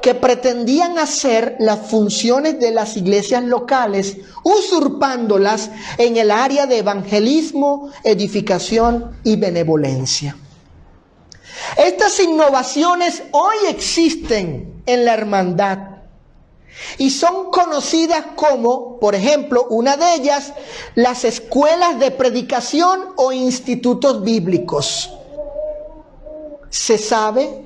que pretendían hacer las funciones de las iglesias locales, usurpándolas en el área de evangelismo, edificación y benevolencia. Estas innovaciones hoy existen en la hermandad y son conocidas como, por ejemplo, una de ellas, las escuelas de predicación o institutos bíblicos. Se sabe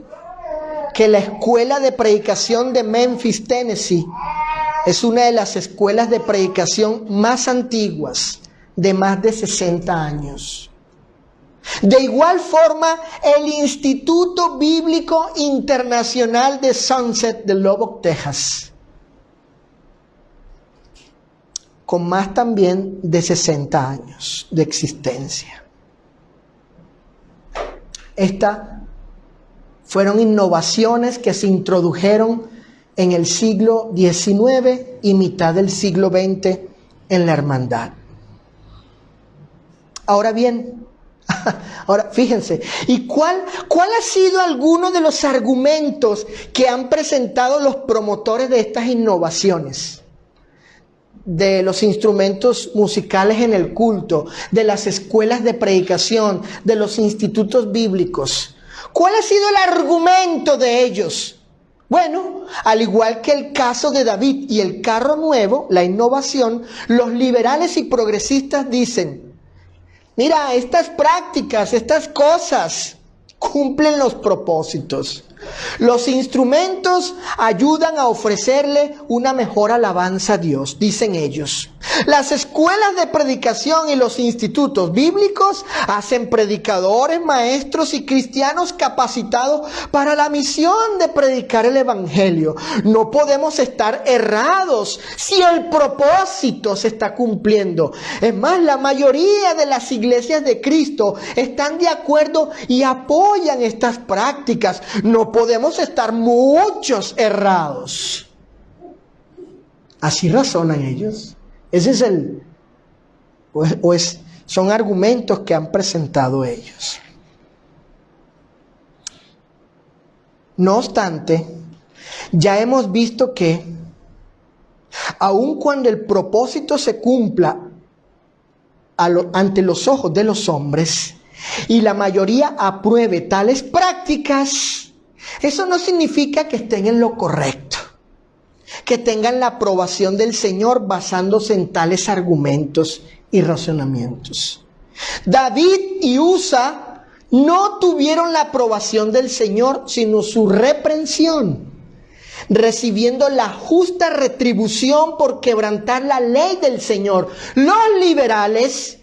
que la escuela de predicación de Memphis, Tennessee, es una de las escuelas de predicación más antiguas, de más de 60 años. De igual forma, el Instituto Bíblico Internacional de Sunset de Lubbock, Texas, con más también de 60 años de existencia. Estas fueron innovaciones que se introdujeron en el siglo XIX y mitad del siglo XX en la hermandad. Ahora bien, fíjense, ¿y cuál ha sido alguno de los argumentos que han presentado los promotores de estas innovaciones? De los instrumentos musicales en el culto, de las escuelas de predicación, de los institutos bíblicos. ¿Cuál ha sido el argumento de ellos? Bueno, al igual que el caso de David y el carro nuevo, la innovación, los liberales y progresistas dicen: mira, estas prácticas, estas cosas cumplen los propósitos. Los instrumentos ayudan a ofrecerle una mejor alabanza a Dios, dicen ellos. Las escuelas de predicación y los institutos bíblicos hacen predicadores, maestros y cristianos capacitados para la misión de predicar el evangelio. No podemos estar errados si el propósito se está cumpliendo. Es más, la mayoría de las iglesias de Cristo están de acuerdo y apoyan estas prácticas. No podemos estar muchos errados. Así razonan ellos. Ese es son argumentos que han presentado ellos. No obstante, ya hemos visto que aun cuando el propósito se cumpla ante los ojos de los hombres y la mayoría apruebe tales prácticas, eso no significa que estén en lo correcto, que tengan la aprobación del Señor basándose en tales argumentos y razonamientos. David y Usa no tuvieron la aprobación del Señor, sino su reprensión, recibiendo la justa retribución por quebrantar la ley del Señor. Los liberales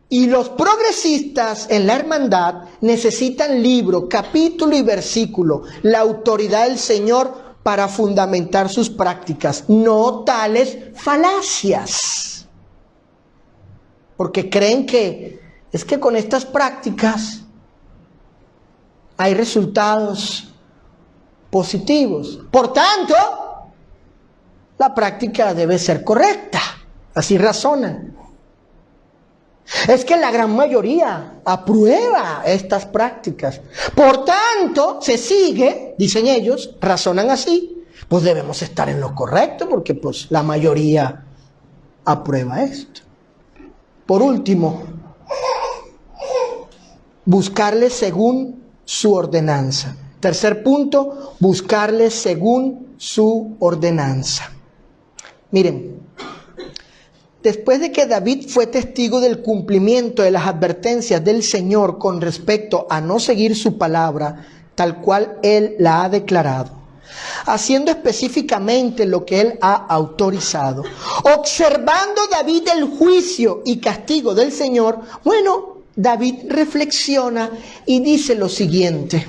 y los progresistas en la hermandad necesitan libro, capítulo y versículo, la autoridad del Señor para fundamentar sus prácticas, no tales falacias. Porque creen que es que con estas prácticas hay resultados positivos. Por tanto, la práctica debe ser correcta. Así razonan. Es que la gran mayoría aprueba estas prácticas. Por tanto, se sigue, dicen ellos, razonan así, pues debemos estar en lo correcto porque pues la mayoría aprueba esto. Por último, buscarle según su ordenanza. Tercer punto, buscarle según su ordenanza. Miren, después de que David fue testigo del cumplimiento de las advertencias del Señor con respecto a no seguir su palabra, tal cual Él la ha declarado, haciendo específicamente lo que Él ha autorizado, observando David el juicio y castigo del Señor, bueno, David reflexiona y dice lo siguiente.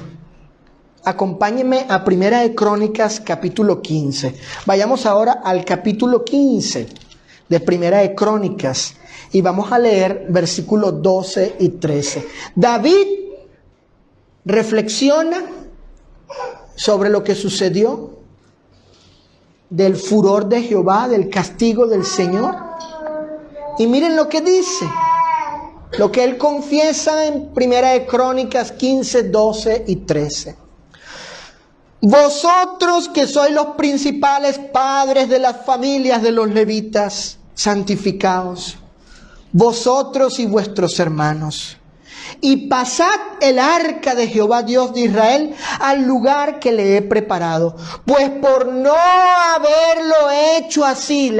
Acompáñenme a Primera de Crónicas, capítulo 15. Vayamos ahora al capítulo 15 de Primera de Crónicas y vamos a leer versículos 12 y 13. David reflexiona sobre lo que sucedió, del furor de Jehová, del castigo del Señor. Y miren lo que dice, lo que él confiesa en Primera de Crónicas 15, 12 y 13. Vosotros que sois los principales padres de las familias de los levitas, santificaos, vosotros y vuestros hermanos, y pasad el arca de Jehová Dios de Israel al lugar que le he preparado. Pues por no haberlo hecho así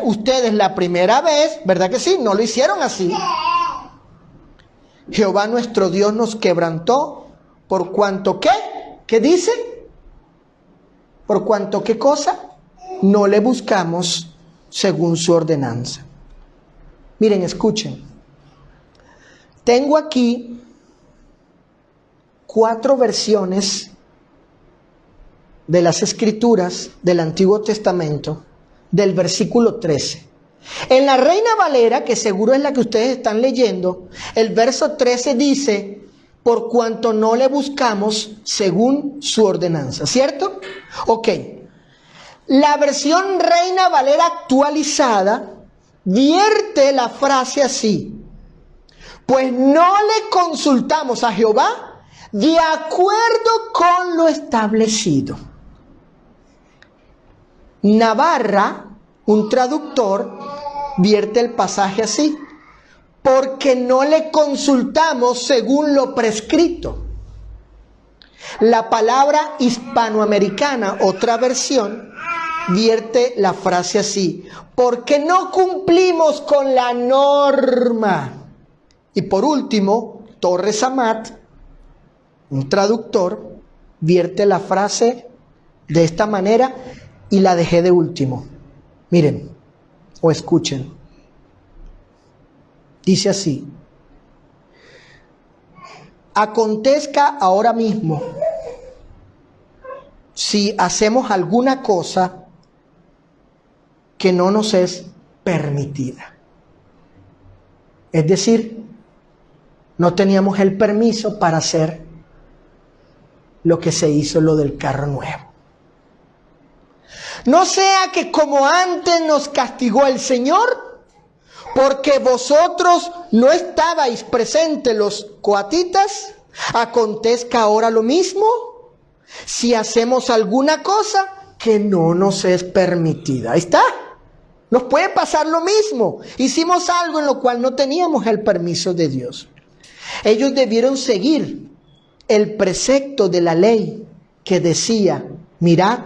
ustedes la primera vez, ¿verdad que sí? No lo hicieron así. Jehová nuestro Dios nos quebrantó por cuanto ¿qué? ¿Qué dice? Por cuanto ¿qué cosa? No le buscamos según su ordenanza. Miren, escuchen. Tengo aquí 4 versiones de las Escrituras del Antiguo Testamento del versículo 13. En la Reina Valera, que seguro es la que ustedes están leyendo, el verso 13 dice, por cuanto no le buscamos según su ordenanza, ¿cierto? Ok. La versión Reina Valera actualizada vierte la frase así. Pues no le consultamos a Jehová de acuerdo con lo establecido. Navarra, un traductor, vierte el pasaje así. Porque no le consultamos según lo prescrito. La palabra hispanoamericana, otra versión, vierte la frase así. Porque no cumplimos con la norma. Y por último, Torres Amat, un traductor, vierte la frase de esta manera y la dejé de último. Miren o escuchen. Dice así: acontezca ahora mismo si hacemos alguna cosa que no nos es permitida. Es decir, no teníamos el permiso para hacer lo que se hizo, lo del carro nuevo. No sea que como antes nos castigó el Señor, porque vosotros no estabais presentes los coatitas, acontezca ahora lo mismo si hacemos alguna cosa que no nos es permitida. Ahí está. Nos puede pasar lo mismo. Hicimos algo en lo cual no teníamos el permiso de Dios. Ellos debieron seguir el precepto de la ley que decía, mirad,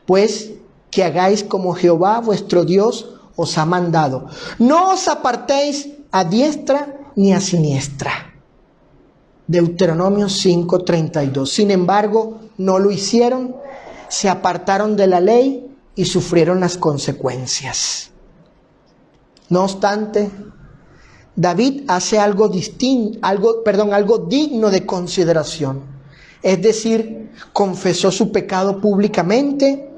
pues, que hagáis como Jehová vuestro Dios os ha mandado. No os apartéis a diestra ni a siniestra. Deuteronomio 5:32. Sin embargo, no lo hicieron, se apartaron de la ley y sufrieron las consecuencias. No obstante, David hace algo distinto, algo digno de consideración. Es decir, confesó su pecado públicamente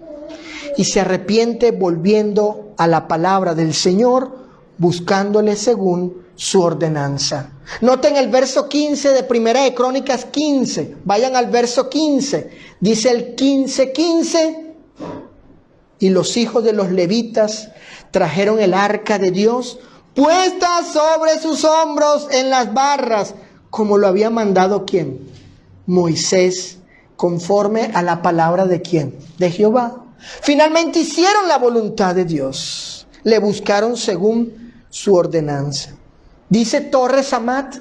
y se arrepiente volviendo a la palabra del Señor, buscándole según su ordenanza. Noten el verso 15 de Primera de Crónicas 15. Vayan al verso 15. Dice el 15:15. Y los hijos de los levitas trajeron el arca de Dios puesta sobre sus hombros en las barras, como lo había mandado ¿quién? Moisés, conforme a la palabra de ¿quién? De Jehová. Finalmente hicieron la voluntad de Dios. Le buscaron según su ordenanza. Dice Torres Amat,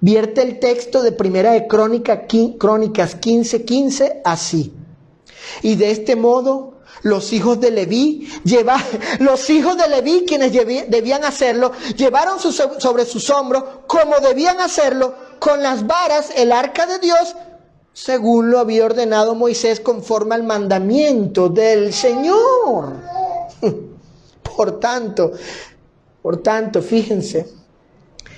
Vierte el texto de Primera de Crónicas 15:15 así: y de este modo los hijos de Leví, quienes debían hacerlo, llevaron sobre sus hombros, como debían hacerlo, con las varas el arca de Dios, según lo había ordenado Moisés, conforme al mandamiento del Señor. Por tanto, fíjense,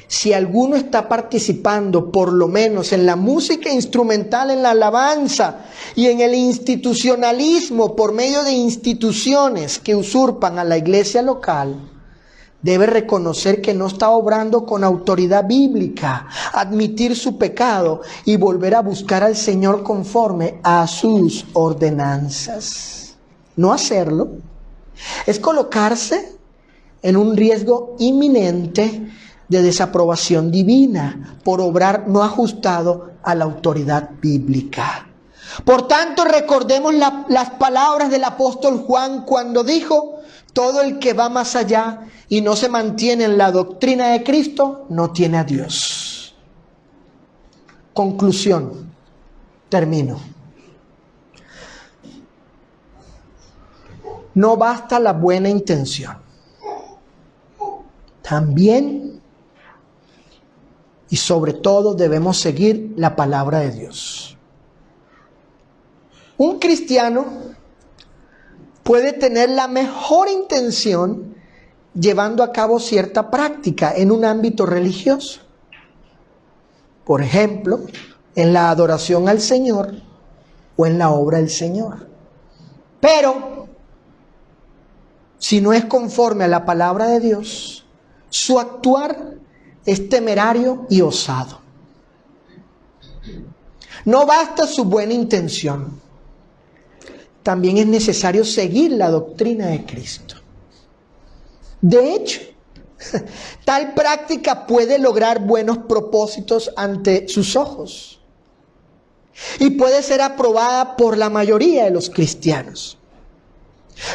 si alguno está participando por lo menos en la música instrumental, en la alabanza y en el institucionalismo por medio de instituciones que usurpan a la iglesia local, debe reconocer que no está obrando con autoridad bíblica, admitir su pecado y volver a buscar al Señor conforme a sus ordenanzas. No hacerlo es colocarse en un riesgo inminente de desaprobación divina por obrar no ajustado a la autoridad bíblica. Por tanto, recordemos las palabras del apóstol Juan cuando dijo: todo el que va más allá y no se mantiene en la doctrina de Cristo, no tiene a Dios. Conclusión. Termino. No basta la buena intención. También y sobre todo debemos seguir la palabra de Dios. Un cristiano puede tener la mejor intención llevando a cabo cierta práctica en un ámbito religioso. Por ejemplo, en la adoración al Señor o en la obra del Señor. Pero, si no es conforme a la palabra de Dios, su actuar es temerario y osado. No basta su buena intención. También es necesario seguir la doctrina de Cristo. De hecho, tal práctica puede lograr buenos propósitos ante sus ojos y puede ser aprobada por la mayoría de los cristianos.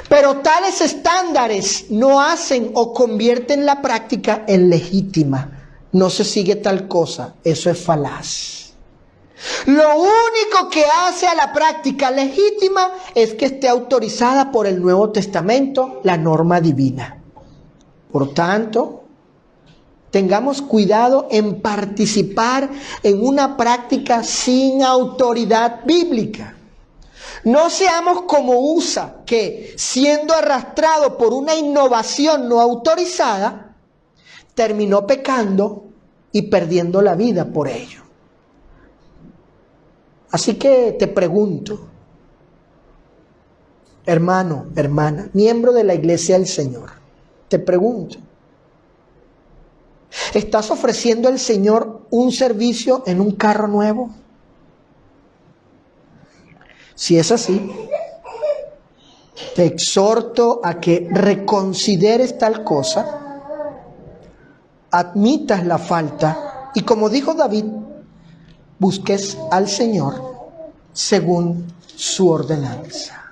Pero tales estándares no hacen o convierten la práctica en legítima. No se sigue tal cosa, eso es falaz. Lo único que hace a la práctica legítima es que esté autorizada por el Nuevo Testamento, la norma divina. Por tanto, tengamos cuidado en participar en una práctica sin autoridad bíblica. No seamos como USA, que siendo arrastrado por una innovación no autorizada, terminó pecando y perdiendo la vida por ello. Así que te pregunto, hermano, hermana, miembro de la Iglesia del Señor, te pregunto, ¿estás ofreciendo al Señor un servicio en un carro nuevo? Si es así, te exhorto a que reconsideres tal cosa, admitas la falta y, como dijo David, busques al Señor según su ordenanza.